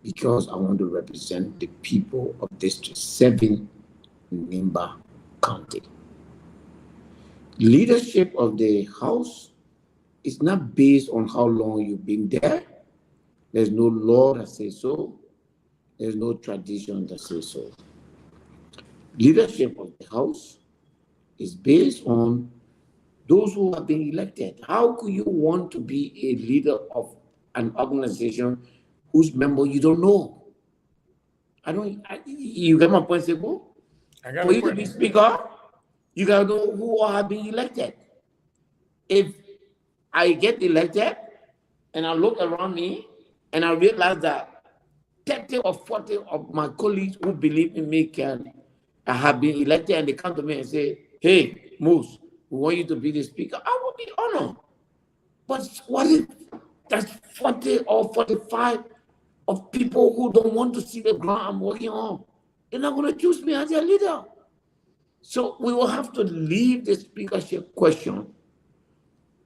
because I want to represent the people of District 7 in Nimba County. Leadership of the House is not based on how long you've been there. There's no law that says so. There's no tradition that says so. Leadership of the House is based on those who have been elected. How could you want to be a leader of an organization whose member you don't know? You get my point, Sebo? For you to be Speaker, you gotta know who have been elected. If I get elected and I look around me and I realize that 30 or 40 of my colleagues who believe in me have been elected, and they come to me and say, hey, Moose, we want you to be the Speaker, I will be honored. But what if that's 40 or 45 of people who don't want to see the ground I'm working on? They're not going to choose me as their leader. So we will have to leave the speakership question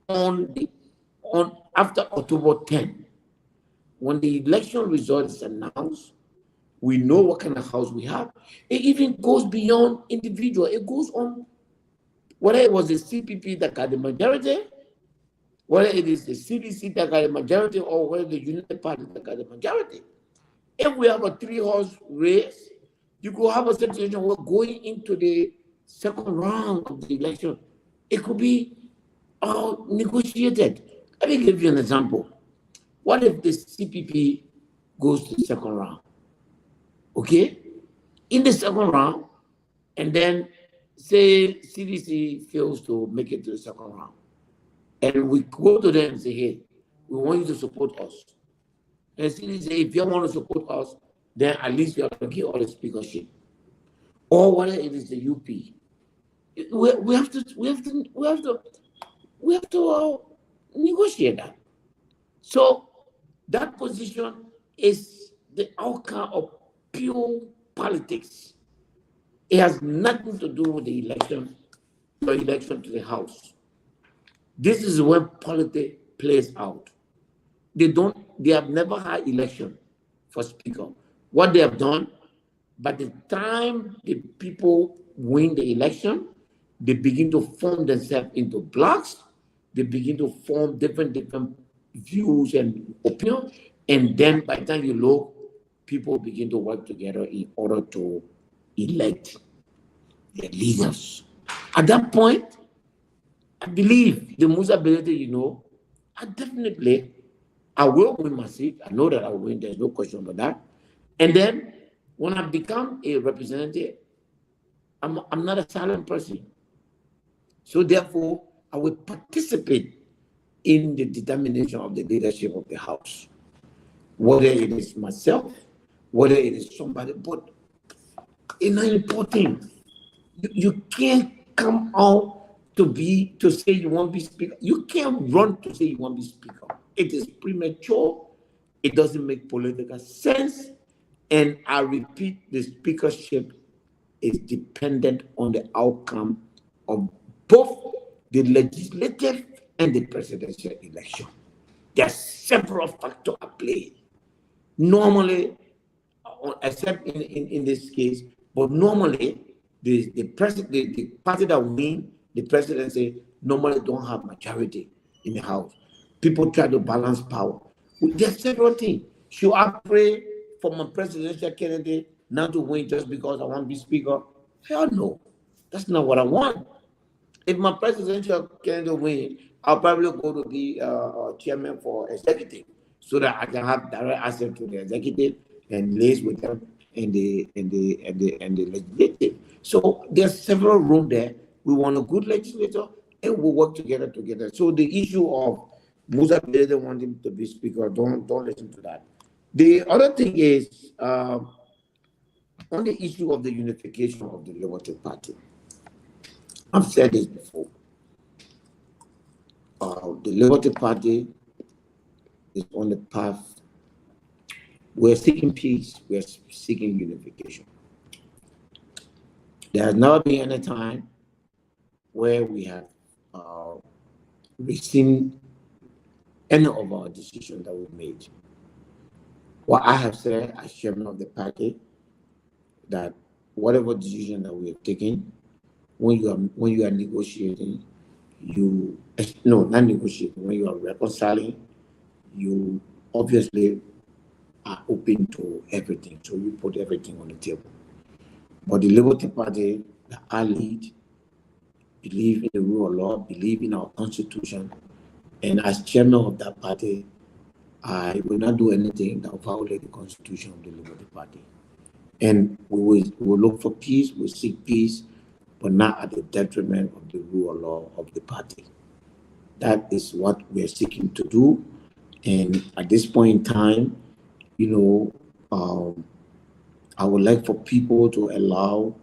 on after October 10. When the election result is announced, we know what kind of house we have. It even goes beyond individual. It goes on whether it was the CPP that got the majority, whether it is the CDC that got the majority, or whether the United Party that got the majority. If we have a 3-horse race, you could have a situation where going into the second round of the election, it could be negotiated. Let me give you an example. What if the CPP goes to the second round? Okay? In the second round, and then say CDC fails to make it to the second round, and we go to them and say, hey, we want you to support us. And CDC say, if you want to support us, then at least you have to give all the speakership. or whether it is the UP. We have to negotiate that. So that position is the outcome of pure politics. It has nothing to do with the election, your election to the House. This is where politics plays out. They have never had election for speaker. What they have done, by the time the people win the election, they begin to form themselves into blocks. They begin to form different views and opinions. And then by the time you look, people begin to work together in order to elect their leaders. At that point, I believe the Musa Bility, I will win my seat. I know that I will win. There's no question about that. And then when I become a representative, I'm not a silent person. So therefore, I will participate in the determination of the leadership of the House. Whether it is myself, whether it is somebody, but it's not important. You can't come out to say you want to be speaker. You can't run to say you want to be speaker. It is premature. It doesn't make political sense. And I repeat, the speakership is dependent on the outcome of both the legislative and the presidential election. There are several factors at play. Normally, except in this case, but normally the party that win the presidency normally don't have majority in the House. People try to balance power. There are several things. Should I pray for my presidential candidate not to win just because I want to be speaker? Hell no. That's not what I want. If my presidential candidate win, I'll probably go to be chairman for executive so that I can have direct access to the executive and liaise with them in the legislative. So there's several rooms there. We want a good legislator and we'll work together. So the issue of Musa Bility wanting to be speaker, don't listen to that. The other thing is on the issue of the unification of the Liberty Party. I've said this before. The Liberty Party is on the path. We're seeking peace. We're seeking unification. There has never been any time where we have rescinded any of our decisions that we've made. What I have said as chairman of the party, that whatever decision that we have taken, when you are negotiating, not negotiating, when you are reconciling, you obviously are open to everything. So you put everything on the table. But the Liberty Party that I lead believe in the rule of law, believe in our constitution, and as chairman of that party, I will not do anything that will violate the constitution of the Liberty Party. And we will look for peace, we'll seek peace, but not at the detriment of the rule of law of the party. That is what we're seeking to do. And at this point in time, I would like for people to allow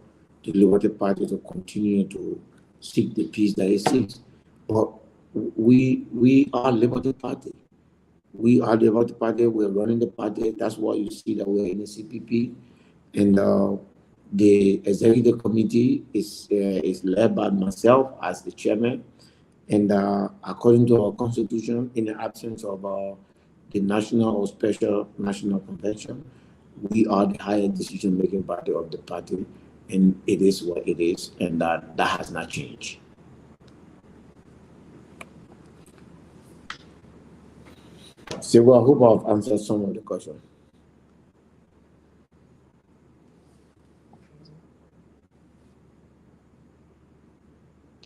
the Liberty Party to continue to seek the peace that it seeks. But we are Liberty Party. We are the Liberty Party. We're running the party. That's why you see that we're in the CPP. And the executive committee is led by myself as the chairman. And according to our constitution, in the absence of the national or special national convention, we are the higher decision-making party of the party, and it is what it is, and that has not changed. So I hope I've answered some of the questions.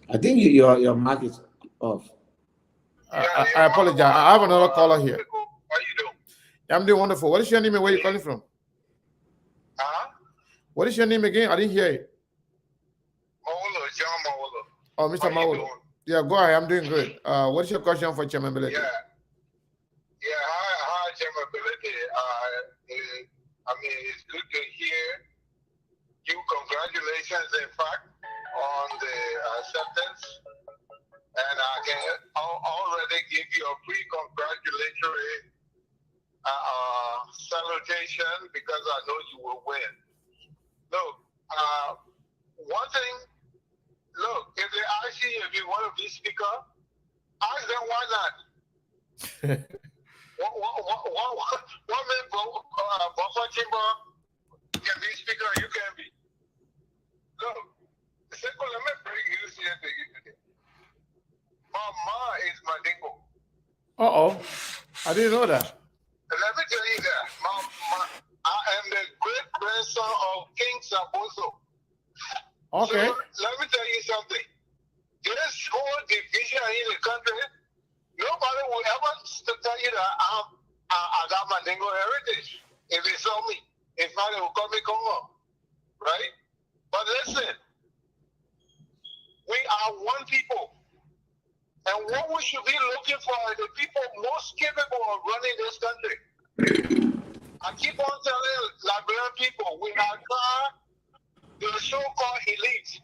I think your mic is off. I apologize. I have another caller here. How you doing? I'm doing wonderful. What is your name and where are you calling from? What is your name again? I didn't hear it. Mawolo, John Mawolo. Oh, Mr. Mawolo. Yeah, go ahead. I'm doing good. What is your question for Chairman Bility? Hi, Chairman Bility. It's good to hear you congratulations, in fact, on the acceptance. And I can already give you a pre-congratulatory salutation because I know you will win. Look, one thing, look, if they ask you if you want to be speaker, ask them why not. What made Buffer Chamber can be speaker, you can be. Look, simple, let me bring you here to you today. My mom is Mandingo. I didn't know that. Let me tell you that. I am the great grandson of King Saboso. Okay. So let me tell you something. This whole division in the country, nobody will ever tell you that I got Mandingo heritage. If they saw me, in fact, they will call me Congo. Right? But listen, we are one people. And what we should be looking for are the people most capable of running this country. I keep on telling Liberian people, we are the so-called elite.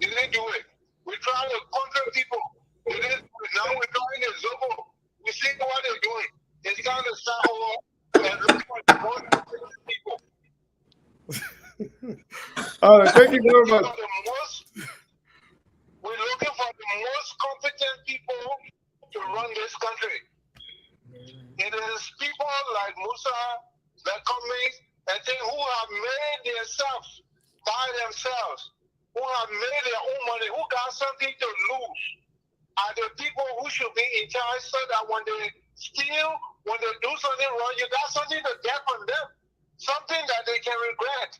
They didn't do it. We're trying to conquer people. They didn't do it. Now we're trying to Zobo. We see what they're doing. It's time to start over and look for the most people. All right, thank you very much. We're looking for the most competent people to run this country. It is people like Musa that come in and think who have made themselves by themselves, who have made their own money, who got something to lose, are the people who should be in charge so that when they steal, when they do something wrong, you got something to get from them, something that they can regret.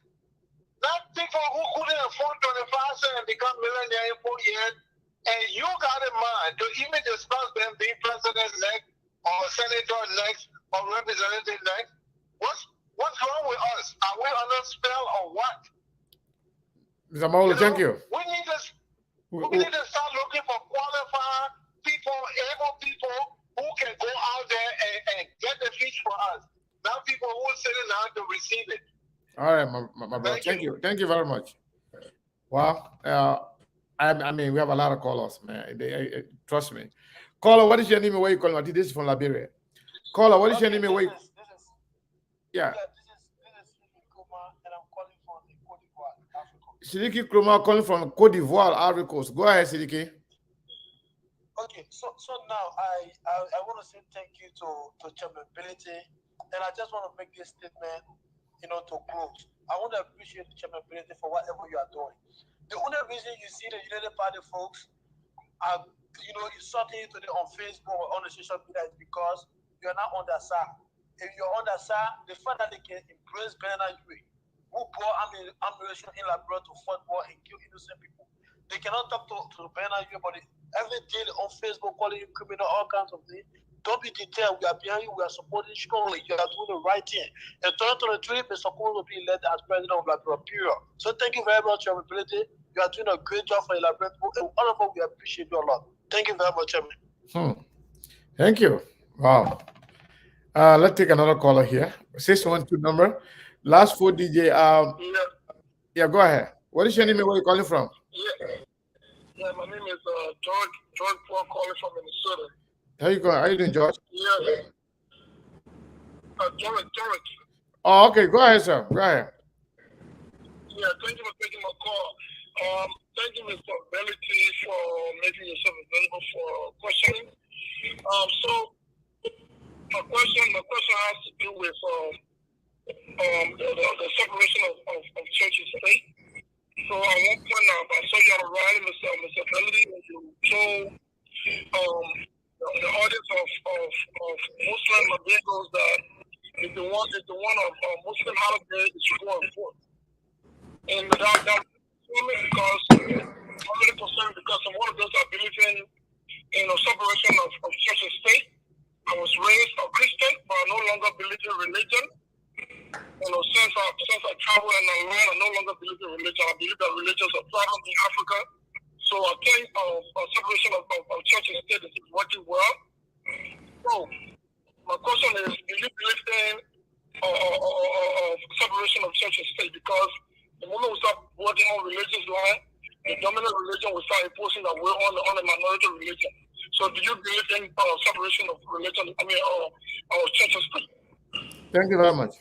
Not people who couldn't afford 25 cents and become millionaire in 4 years, and you got in mind to even discuss them being president next, or senator next, or representative next. What's wrong with us? Are we under spell or what? Mr. Maulu, thank you. We need to start looking for qualified people, able people who can go out there and get the fish for us. Not people who are sitting down to receive it. All right, my brother. Thank you. Thank you very much. Well, I mean, we have a lot of callers, man. Trust me. Caller, what is your name and where you calling? This is from Liberia. Caller, what is your name and where you... Yeah. This is Sidiki Kuma, and I'm calling from the Cote d'Ivoire, Africa. Sidiki Kuma calling from Cote d'Ivoire, Ivory Coast. Go ahead, Sidiki. Okay, so now I want to say thank you to Chairman Bility, and I just want to make this statement, to close. I want to appreciate Chairman Bility for whatever you are doing. The only reason you see the United Party folks are, insulting you today on Facebook or on the social media is because you're not on their side. If you're on their side, the fact that they can embrace Bernard Yue, who brought ammunition in Liberia to fight war and kill innocent people. They cannot talk to Bernard Yue, but every day on Facebook calling you criminal, all kinds of things. Don't be detailed. We are behind you. We are supporting strongly. You are doing the right thing. And 2023 is supposed to be elected as president of Liberia, period. So thank you very much for your ability. You are doing a great job for Liberia people. And all of us, we appreciate you a lot. Thank you very much, Chairman. Thank you. Wow. Let's take another caller here. 612 number. Last 4 DJ. Yeah, go ahead. What is your name and where are you calling from? Yeah, my name is George Paul calling from Minnesota. How you going? How you doing, George? Yeah. George. Oh, okay. Go ahead, sir. Go ahead. Yeah, thank you for taking my call. Thank you, Mr. Bility, for making yourself available for questioning. So my question has to do with the separation of church and state. So at one point I saw you at a rally, Mr. Bility, and you told the audience of Muslim Latinos that if they want a Muslim holiday, it should go on forth. And that because I'm really concerned because I'm one of those that believe in a separation of church and state. I was raised a Christian, but I no longer believe in religion. Since I travel and I learn, I no longer believe in religion. I believe that religions are problem in Africa. So I think a separation of church and state is working well. So my question is, do you believe in separation of church and state? Because the started posting that we're on a minority religion. So do you believe in separation of religion? I mean, church and state? Thank you very much.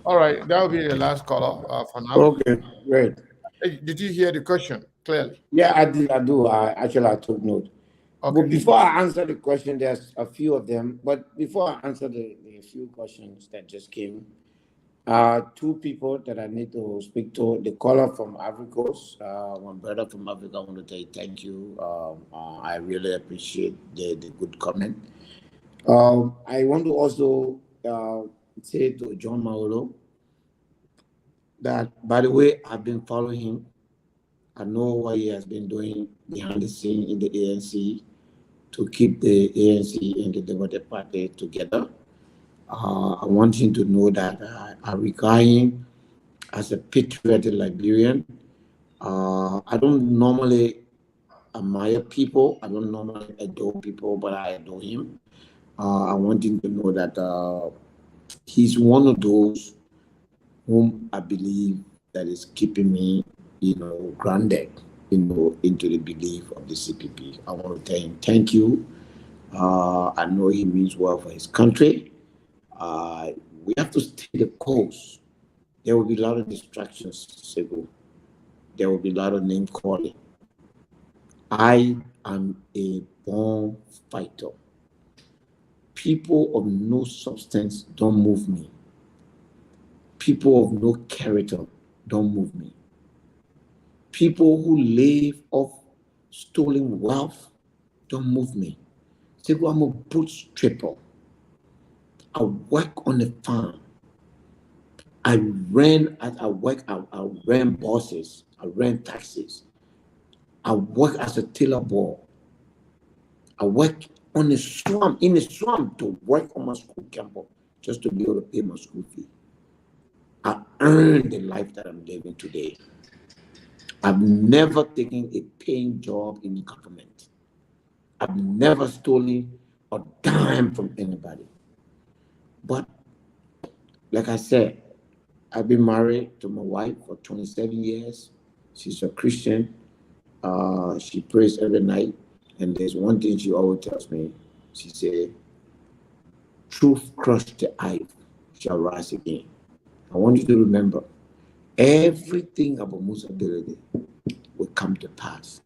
All right, that will be the last caller for now. Okay, great. Hey, did you hear the question clearly? Yeah, I did. I do. I took note. Okay. But before I answer the question, there's a few of them. But before I answer the few questions that just came, two people that I need to speak to. The caller from Ivory Coast, one brother from Africa. I want to say thank you. I really appreciate the good comment. I want to also say to John Maolo that, by the way, I've been following him. I know what he has been doing behind the scene in the ANC to keep the ANC and the Democratic Party together. I want him to know that I regard him as a patriotic Liberian. I don't normally admire people. I don't normally adore people, but I adore him. I want him to know that he's one of those whom I believe that is keeping me, grounded, into the belief of the CPP. I want to tell him thank you. I know he means well for his country. We have to stay the course. There will be a lot of distractions, Sego. There will be a lot of name calling. I am a born fighter. People of no substance don't move me. People of no character don't move me. People who live off stolen wealth don't move me. Sego, I'm a bootstrapper. I work on a farm. I ran buses. I ran taxis. I work as a tailor boy. I work in a swamp to work on my school campus just to be able to pay my school fee. I earned the life that I'm living today. I've never taken a paying job in the government. I've never stolen a dime from anybody. But like I said, I've been married to my wife for 27 years. She's a Christian. She prays every night. And there's one thing she always tells me. She said, truth crushed the ice shall rise again. I want you to remember, everything about Musa Bility will come to pass.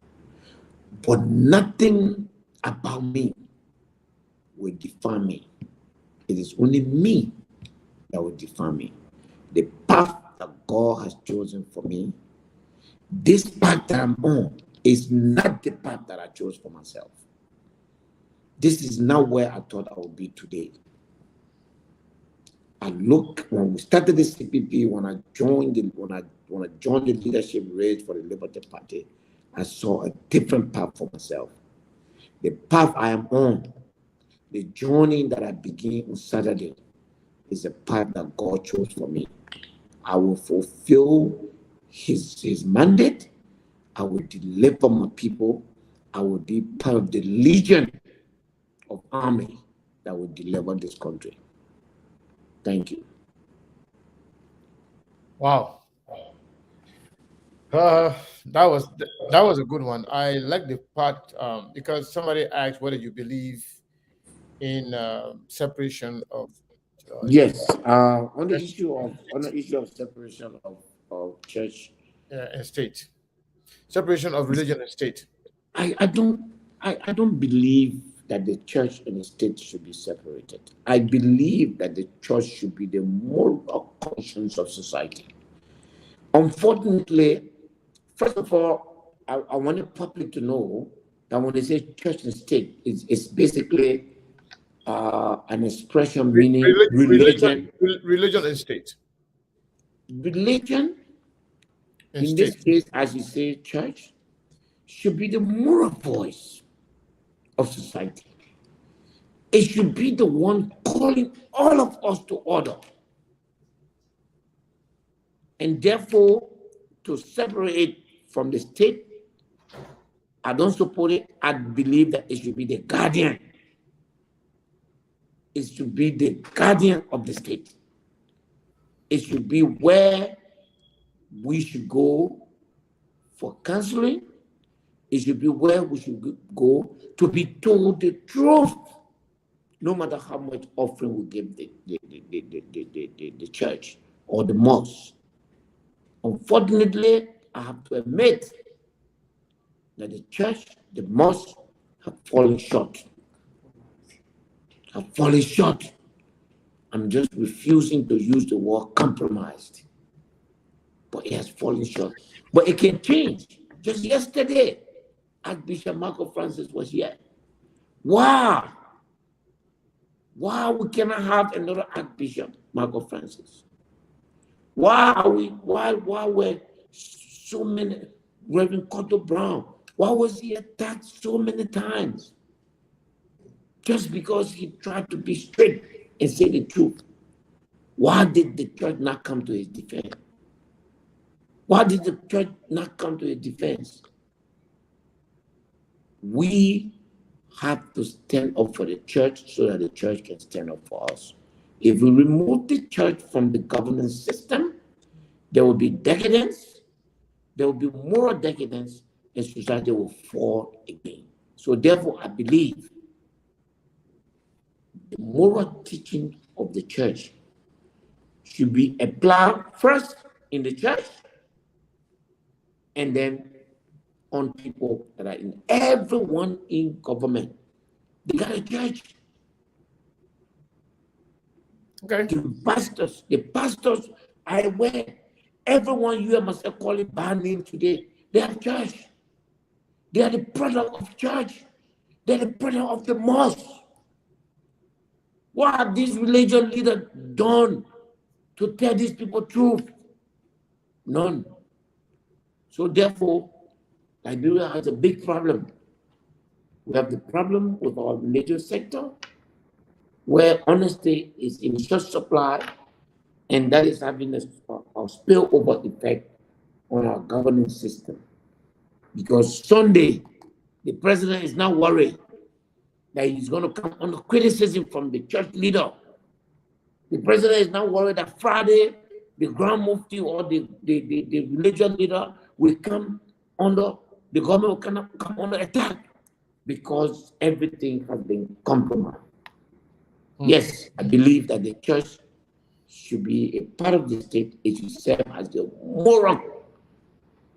But nothing about me will define me. It is only me that will define me. The path that God has chosen for me, this path that I'm on, is not the path that I chose for myself. This is not where I thought I would be today. When we started the CPP, when I joined the leadership race for the Liberty Party, I saw a different path for myself. The path I am on, the journey that I begin on Saturday, is a path that God chose for me. I will fulfill his mandate. I will deliver my people. I will be part of the legion of army that will deliver this country. Thank you. Wow. That was a good one. I like the part because somebody asked whether you believe in separation of Yes. On the issue of separation of church and state, separation of religion and state. I don't believe that the church and the state should be separated. I believe that the church should be the moral conscience of society. Unfortunately, first of all, I want the public to know that when they say church and state, it's basically an expression meaning religion and state. Religion, And in state. this case, as you say, church, should be the moral voice of society. It should be the one calling all of us to order. And therefore, to separate from the state, I don't support it. I believe that it should be the guardian. It should be the guardian of the state. It should be where we should go for counseling. It should be where we should go to be told the truth, no matter how much offering we give the church or the mosque. Unfortunately, I have to admit that the church, the mosque, have fallen short. Have fallen short. I'm just refusing to use the word compromised. But it has fallen short. But it can change. Just yesterday, Archbishop Marco Francis was here. Wow! Why we cannot have another Archbishop Marco Francis? Why were so many, Reverend Cotto Brown, why was he attacked so many times? Just because he tried to be straight and say the truth. Why did the church not come to his defense? Why did the church not come to his defense? We have to stand up for the church so that the church can stand up for us. If we remove the church from the governance system, there will be decadence, there will be moral decadence, and society will fall again. So therefore, I believe the moral teaching of the church should be applied first in the church and then on people that are in everyone in government. They got a church. Okay. The pastors are aware. Everyone you must call it by name today. They are church. They are the product of church. They are the product of the mosque. What have these religious leaders done to tell these people truth? None. So therefore, Liberia has a big problem. We have the problem with our religious sector, where honesty is in short supply, and that is having a spillover effect on our governance system. Because Sunday, the president is now worried that he's going to come under criticism from the church leader. The president is now worried that Friday, the Grand Mufti or the religious leader will come under, the government will come under attack because everything has been compromised. Yes, I believe that the church should be a part of the state. It should serve as the moral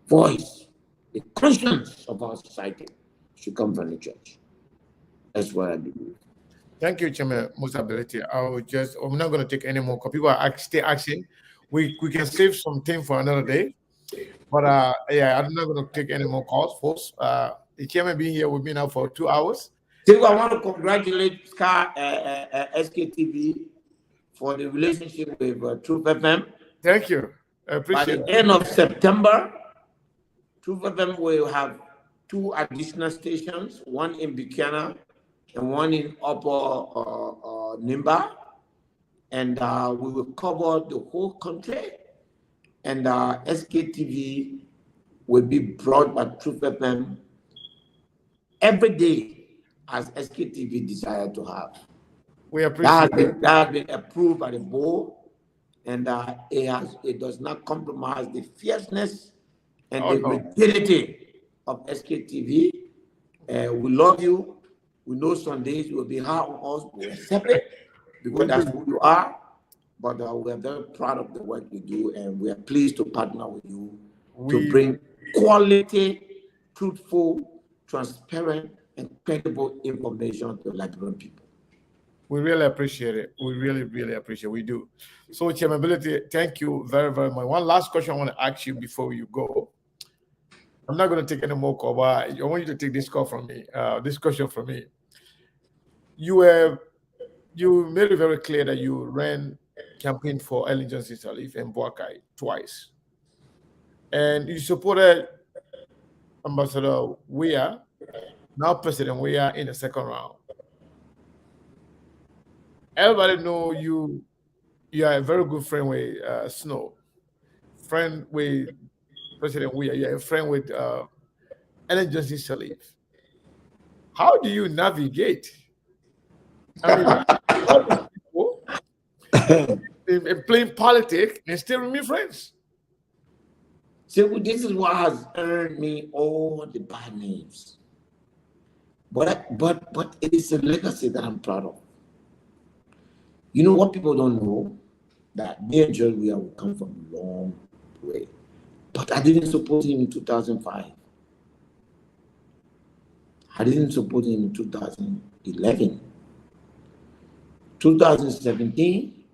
voice, the conscience of our society should come from the church. That's what I believe. Thank you, Chairman Musa Bility. I'm not going to take any more because people are still asking. We can save some time for another day. But yeah, I'm not going to take any more calls, folks. The chairman being here with me now for 2 hours. So I want to congratulate SKTV for the relationship with Truth FM. Thank you. I appreciate it. By the end of September, Truth FM will have 2 additional stations, one in Buchanan and one in Upper Nimba. And we will cover the whole country. And SKTV will be brought by Truth FM every day as SKTV desired to have. We appreciate that has been approved by the board, and it does not compromise the fierceness and the rigidity of SKTV. We love you. We know some days you will be hard on us. We accept it because that's who you are. But we are very proud of the work we do, and we are pleased to partner with you to bring quality, truthful, transparent, and credible information to Liberian people. We really appreciate it. We really, really appreciate it. We do. So, Chairman Bility, thank you very, very much. One last question I want to ask you before you go. I'm not going to take any more call, but I want you to take this call from me, this question from me. You made it very clear that you ran campaign for Ellen Johnson Sirleaf and Boakai twice. And you supported Ambassador Weah, now President Weah, in the second round. Everybody know you are a very good friend with Snow, friend with President Weah, you're a friend with Ellen Johnson Sirleaf. How do you navigate? I mean, all these people in playing politics and still remain friends. So this is what has earned me all the bad names. But it is a legacy that I'm proud of. You know what people don't know? That me and George we have come from a long way. But I didn't support him in 2005. I didn't support him in 2011. 2017,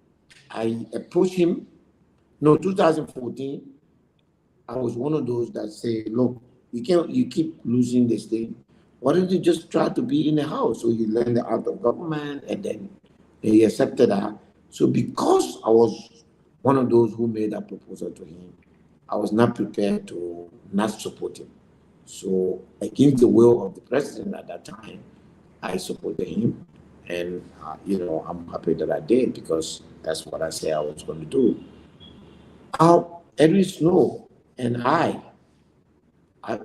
I approached him. No, 2014, I was one of those that say, look, you keep losing this thing. Why don't you just try to be in the house? So you learn the art of government, and then he accepted that. So because I was one of those who made that proposal to him, I was not prepared to not support him. So against the will of the president at that time, I supported him. And, I'm happy that I did, because that's what I said I was going to do. Edwin Snow and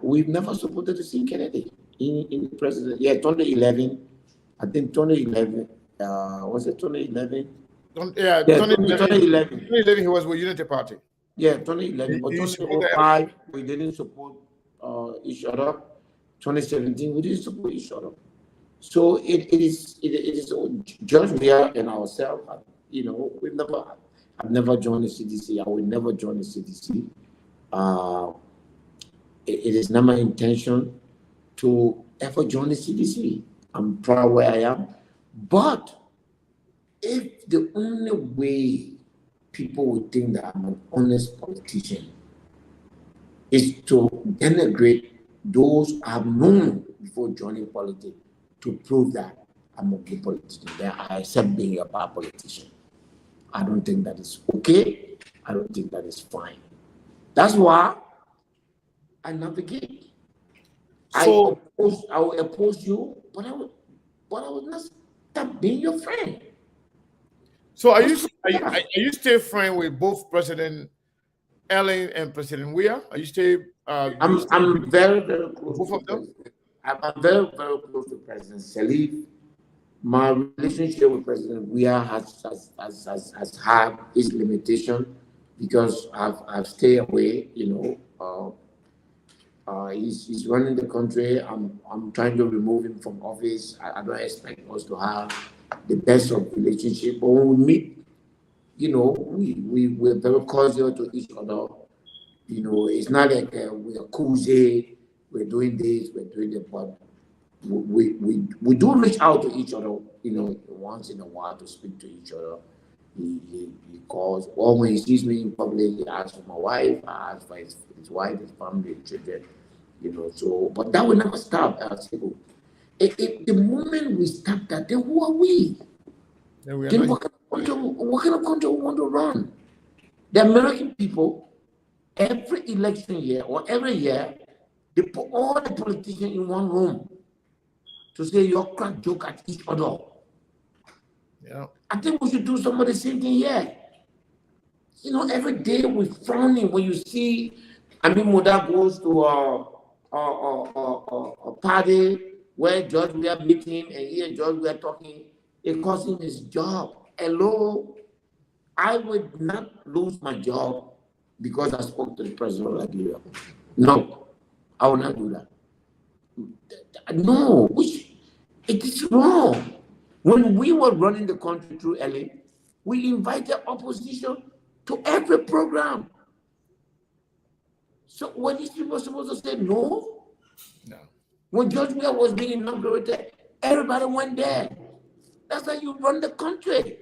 we've never supported the same Kennedy in the president. Yeah, 2011. I think 2011. Was it 2011? Yeah, 2011. 2011, he was with Unity Party. Yeah, 2011. But 2005, we didn't support each other. 2017, we didn't support each other. So it is George Weah and ourselves. I've never joined the CDC. I will never join the CDC. It is not my intention to ever join the CDC. I'm proud where I am. But if the only way people would think that I'm an honest politician is to denigrate those I've known before joining politics, to prove that I'm a good politician, that I accept being a bad politician, I don't think that is okay. I don't think that is fine. That's why I navigate. So, I will oppose you, but I would not stop being your friend. So are you still friend with both President Allen and President Weah? Are you still? I'm very, very close. Both of them. I'm very, very close to President Salif. My relationship with President Weah has had its limitation, because I've stayed away. He's running the country. I'm trying to remove him from office. I don't expect us to have the best of relationship, but when we meet, we're very cordial to each other. It's not like we're cozy, we're doing this, we're doing that, but we do reach out to each other, once in a while, to speak to each other. He calls, or when he sees me in public, he asks for my wife, I ask for his wife, his family, his children, so, but that will never stop. The moment we stop that, then who are we? Then what kind of country we want to run? The American people, every election year or every year, they put all the politicians in one room to say your crack joke at each other. Yeah. I think we should do some of the same thing here. Every day we're frowning when you see Muda goes to a party where George we are meeting, and he and George we are talking. It cost him his job. Hello, I would not lose my job because I spoke to the president of Liberia. No, I will not do that. No, it is wrong. When we were running the country through LA, we invited opposition to every program. So when these people were supposed to say no? No. When George Weah was being inaugurated, everybody went there. That's how you run the country.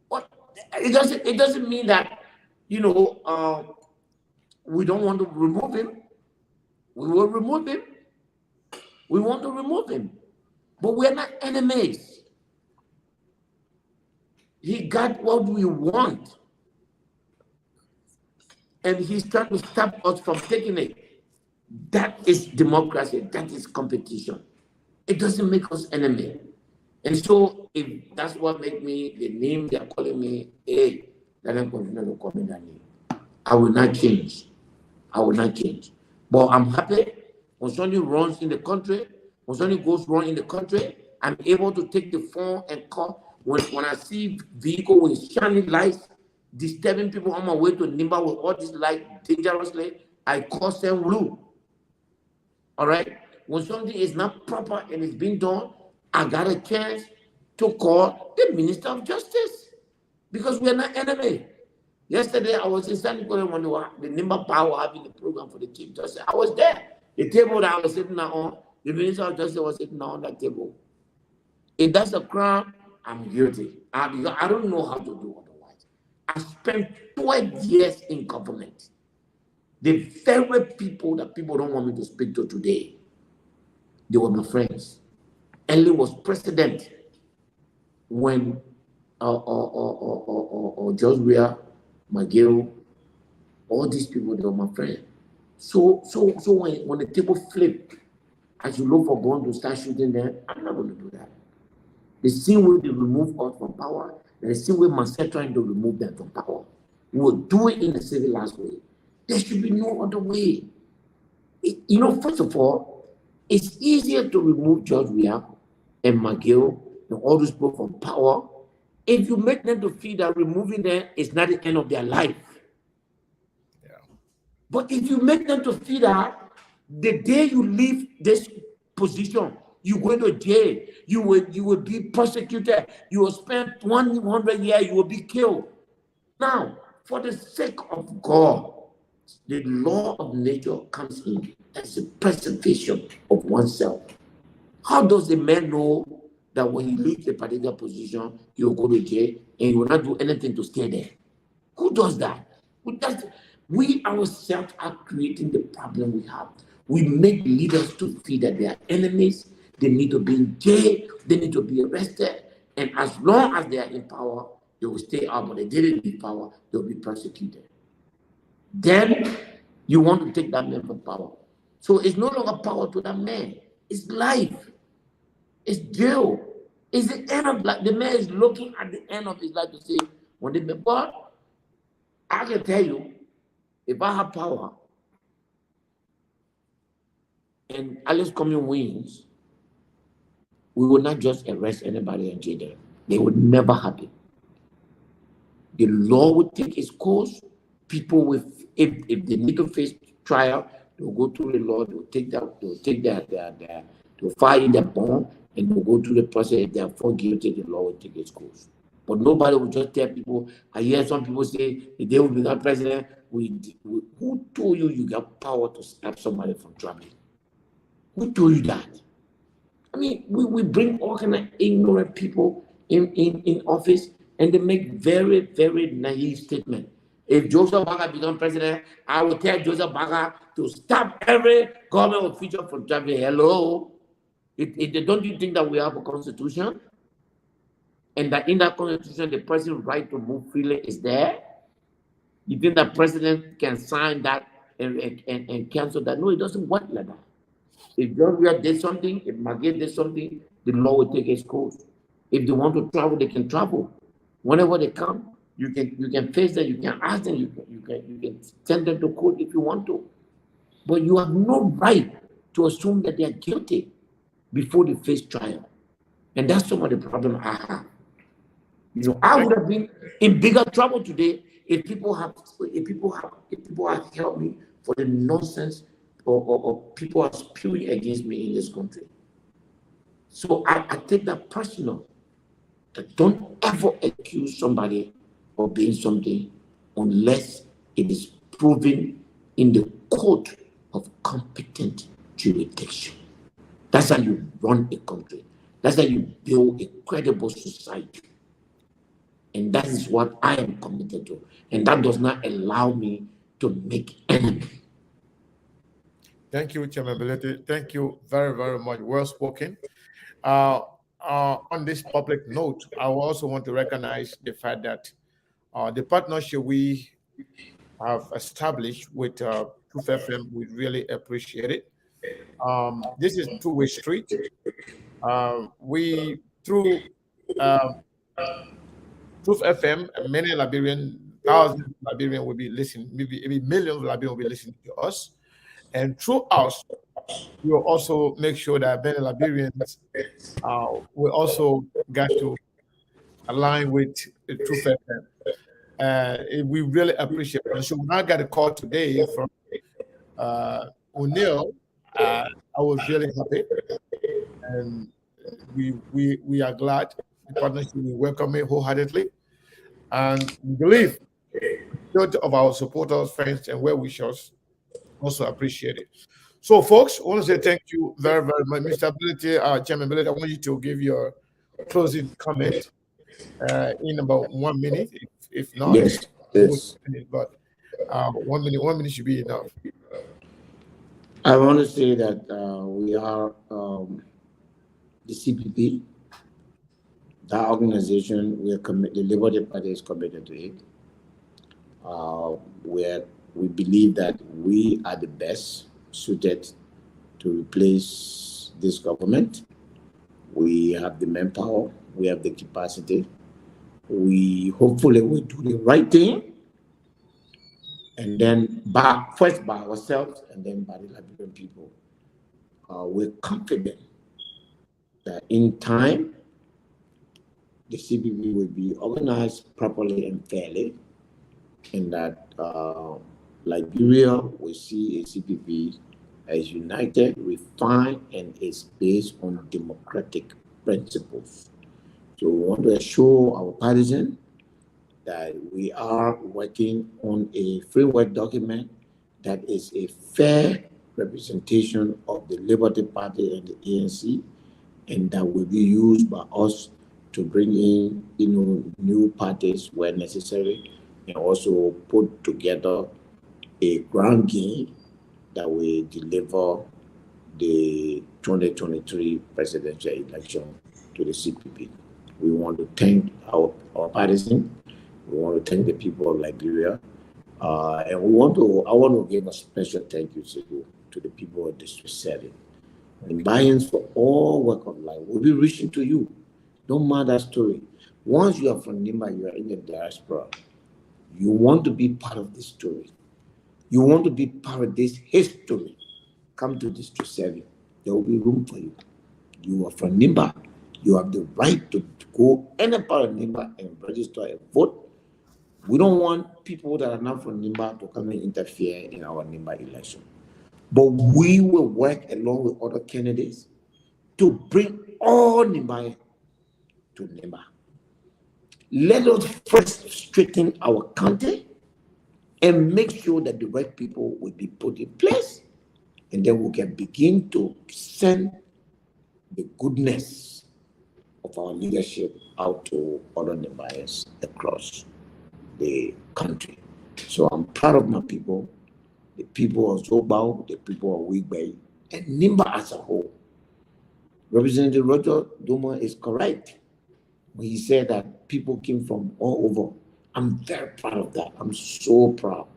But it doesn't mean that, we don't want to remove him. We will remove him. We want to remove him. But we're not enemies. He got what we want. And he's trying to stop us from taking it. That is democracy. That is competition. It doesn't make us enemy. And so, if that's what makes me the name they're calling me, let them continue to call me that name. I will not change. I will not change. But I'm happy when somebody runs in the country, when somebody goes wrong in the country, I'm able to take the phone and call. When I see vehicle with shining lights, disturbing people on my way to Nimba with all this light dangerously, I call them rule. All right? When something is not proper and it's being done, I got a chance to call the Minister of Justice because we're not enemy. Yesterday, I was in San Nicolas when the Nimba Power having the program for the Chief Justice. I was there. The table that I was sitting on, the Minister of Justice was sitting on that table. If that's a crime, I'm guilty. I don't know how to do otherwise. I spent 12 years in government. The very people that people don't want me to speak to today, they were my friends. Ellie was president when George Weah, McGill, all these people, they were my friends. So when the table flipped, I should look for gun to start shooting them. I'm not going to do that. The same way they remove us from power, and the same way myself trying to remove them from power. We will do it in a civilized way. There should be no other way. First of all, it's easier to remove George Weah and McGill and all those people from power if you make them to feel that removing them is not the end of their life. Yeah. But if you make them to feel that the day you leave this position, you go to jail, you will be persecuted, you will spend 100 years, you will be killed. Now, for the sake of God, the law of nature comes in as a preservation of oneself. How does a man know that when he leaves a particular position, he will go to jail and he will not do anything to stay there? Who does that? We ourselves are creating the problem we have. We make leaders to feel that they are enemies. They need to be in jail. They need to be arrested. And as long as they are in power, they will stay out. But they didn't leave power, they will be persecuted. Then you want to take that man from power. So it's no longer power to that man. It's life. It's jail. It's the end of life. The man is looking at the end of his life to say, when they but I can tell you, if I have power and Alice Coming wins, we will not just arrest anybody and jail them. They would never happen. The law will take its course. People will, if they need to face trial, they'll go through the law, they'll file in their bond, and they'll go through the process. If they are found guilty, the law will take its course. But nobody will just tell people. I hear some people say, if they will become president, who told you you got power to stop somebody from traveling? Who told you that? I mean, we bring all kind of ignorant people in office, and they make very, very naive statements. If Joseph Baga becomes president, I will tell Joseph Baga to stop every government official from traveling. Hello? Don't you think that we have a constitution? And that in that constitution, the president's right to move freely is there? You think the president can sign that and cancel that? No, it doesn't work like that. If Georgia did something, if Maggie did something, the law will take its course. If they want to travel, they can travel. Whenever they come, you can face them, you can ask them, you can send them to court if you want to. But you have no right to assume that they are guilty before they face trial. And that's some of the problem I have. I would have been in bigger trouble today if people have helped me for the nonsense or people are spewing against me in this country. So I take that personal. That don't ever accuse somebody of being something unless it is proven in the court of competent jurisdiction. That's how you run a country. That's how you build a credible society. And that is what I am committed to. And that does not allow me to make enemies. Thank you, Chairman Bility. Thank you very, very much. Well spoken. On this public note, I also want to recognize the fact that the partnership we have established with Truth FM, we really appreciate it. This is two-way street. We through Truth FM, many Liberian, thousands of Liberians will be listening, maybe millions of Liberians will be listening to us. And through us, we will also make sure that many Liberians will also get to align with Truth FM. We really appreciate it. So when I got a call today from O'Neill, I was really happy, and we are glad the partnership. We welcome it wholeheartedly, and we believe majority of our supporters, friends, and well wishers also appreciate it. So, folks, I want to say thank you very, very much, Mr. Ability, Chairman Ability. I want you to give your closing comment in about 1 minute. If not, Yes, we'll yes. finish, but 1 minute should be enough. I want to say that we are the CPP, that organization. We are committed. The Liberty Party is committed to it. Where we believe that we are the best suited to replace this government. We have the manpower. We have the capacity. We hopefully will do the right thing, and then first by ourselves, and then by the Liberian people. We're confident that in time, the CPP will be organized properly and fairly, and that Liberia will see a CPP as united, refined, and is based on democratic principles. So we want to assure our partisans that we are working on a framework document that is a fair representation of the Liberty Party and the ANC, and that will be used by us to bring in, new parties where necessary, and also put together a ground game that will deliver the 2023 presidential election to the CPP. We want to thank our partisans. We want to thank the people of Liberia. And I want to give a special thank you to the people of District 7. Lions for all walk of life will be reaching to you. Don't mind that story. Once you are from Nimba, you are in the diaspora. You want to be part of this story. You want to be part of this history. Come to District 7. There will be room for you. You are from Nimba. You have the right to go any part of Nimba and register and vote. We don't want people that are not from Nimba to come and interfere in our Nimba election. But we will work along with other candidates to bring all Nimba to Nimba. Let us first straighten our country and make sure that the right people will be put in place, and then we can begin to send the goodness of our leadership out to other Nimbayans across the country. So I'm proud of my people, the people of Zobao, the people of Wigbai, and Nimba as a whole. Representative Roger Duma is correct when he said that people came from all over. I'm very proud of that. I'm so proud.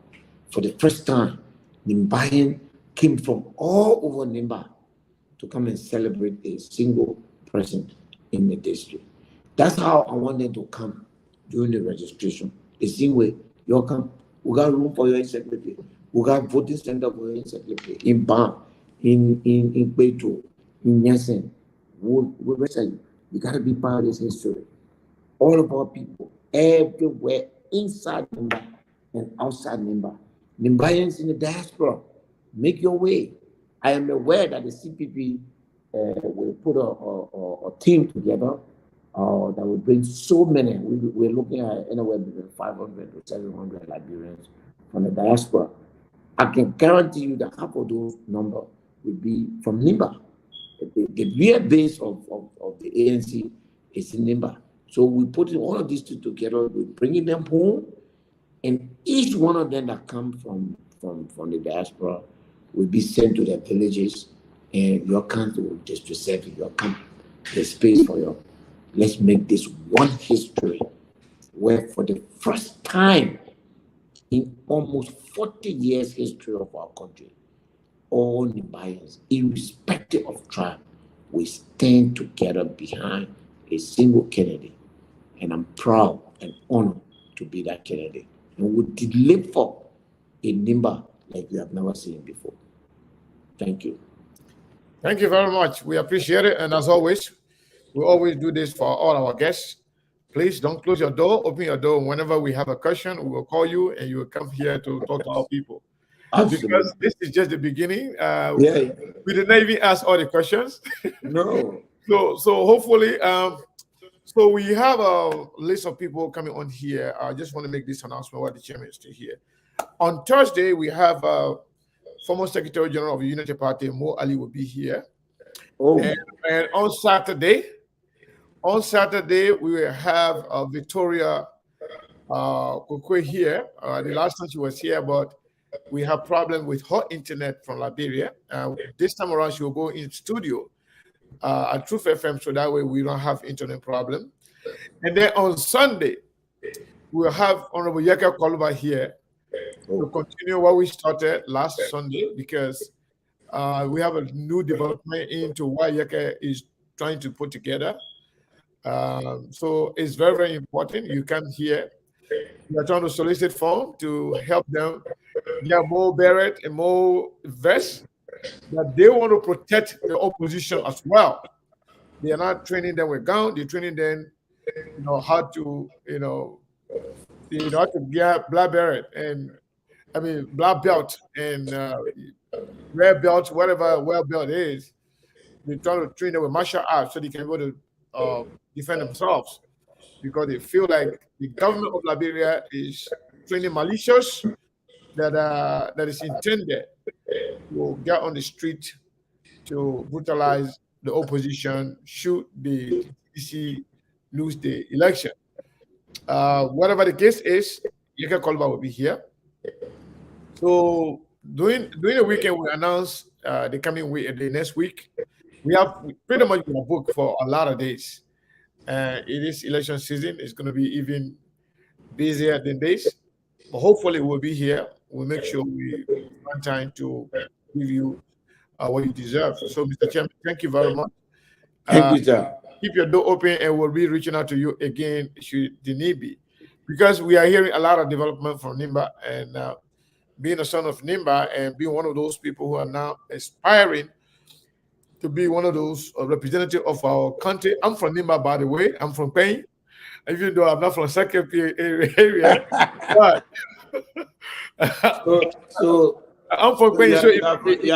For the first time, Nimbayan came from all over Nimba to come and celebrate a single person in the district. That's how I want them to come during the registration. The same way you come, we got room for your encyclopedia. We got voting center for your encyclopedia in Bam, in Beto, in Yasen. You got to be part of this history. All of our people, everywhere, inside Nimba and outside Nimba. Nimbayans in the diaspora, make your way. I am aware that the CPP will put a team together that will bring so many. We're looking at anywhere between 500 to 700 Liberians from the diaspora. I can guarantee you that half of those numbers will be from Nimba. The real base of the ANC is in Nimba. So we're putting all of these two together, we're bringing them home, and each one of them that come from the diaspora will be sent to their villages, and your country will just to serve your country. There's space for you. Let's make this one history where for the first time in almost 40 years history of our country, all Nimbayans, irrespective of tribe, we stand together behind a single candidate. And I'm proud and honored to be that candidate. And we deliver a Nimba like you have never seen before. Thank you. Thank you very much. We appreciate it. And as always, we always do this for all our guests. Please don't close your door. Open your door. Whenever we have a question, we will call you and you will come here to talk to our people. Absolutely. Because this is just the beginning. Yeah. We did not even ask all the questions. No. So hopefully, so we have a list of people coming on here. I just want to make this announcement while the chairman is still here. On Thursday, we have former Secretary General of the Unity Party, Mo Ali, will be here. Oh. And on Saturday, we will have Victoria Kokwe here. The last time she was here, but we have problem with her internet from Liberia. This time around, she will go in studio at Truth FM, so that way we don't have internet problem. And then on Sunday, we'll have Honorable Yaka Koluba here to continue what we started last Sunday, because we have a new development into what Yaka is trying to put together. So it's very, very important. You come here. We are trying to solicit funds to help them get more beret and more vests, that they want to protect the opposition as well. They are not training them with gun. They're training them, how to, how to get black beret and black belt and red belt, whatever red belt is. They're trying to train them with martial arts so they can be able to defend themselves, because they feel like the government of Liberia is training militias that is intended to get on the street to brutalize the opposition should the TDC lose the election. Whatever the case is, Yeke Kolba will be here. So during the weekend, we announce the coming week, the next week. We have pretty much been booked for a lot of days. It is election season. It's going to be even busier than this. But hopefully we'll be here. We'll make sure we find time to give you what you deserve. So, Mr. Chairman, thank you very much. Thank you, sir. Keep your door open, and we'll be reaching out to you again should the need be. Because we are hearing a lot of development from Nimba, and being a son of Nimba and being one of those people who are now aspiring to be one of those representatives of our country. I'm from Nimba, by the way. I'm from Pain, even though I'm not from second area. But so I'm from Pain. So eventually,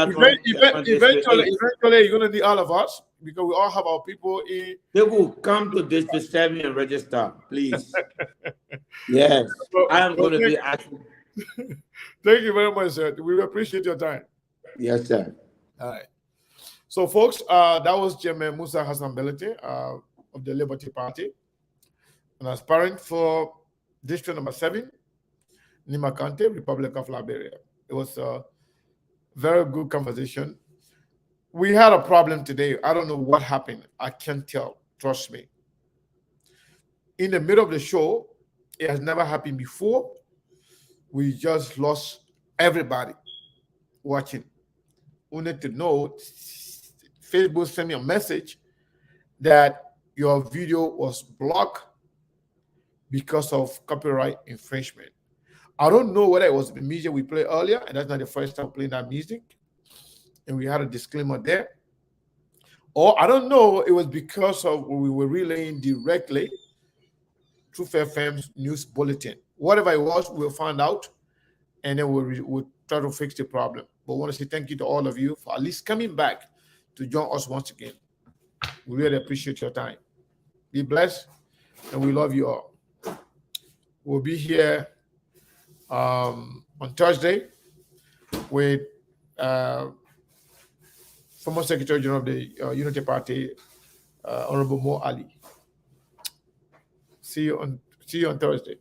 you're going to need all of us, because we all have our people in. They will come to this to serve me and register, please. Yes, I am going to be asking. Thank you very much, sir. We appreciate your time. Yes, sir. All right. So, folks, that was Chairman Musa Hassan Bility of the Liberty Party, an aspirant for District Number 7, Nima County, Republic of Liberia. It was a very good conversation. We had a problem today. I don't know what happened. I can't tell. Trust me. In the middle of the show, it has never happened before. We just lost everybody watching. We need to know. Facebook sent me a message that your video was blocked because of copyright infringement. I don't know whether it was the music we played earlier, and that's not the first time playing that music, and we had a disclaimer there. Or I don't know, it was because of we were relaying directly Truth FM's news bulletin. Whatever it was, we'll find out, and then we'll try to fix the problem. But I want to say thank you to all of you for at least coming back to join us once again. We really appreciate your time. Be blessed, and we love you all. We'll be here on Thursday with former Secretary General of the Unity Party, Honorable Mo Ali. See you on Thursday.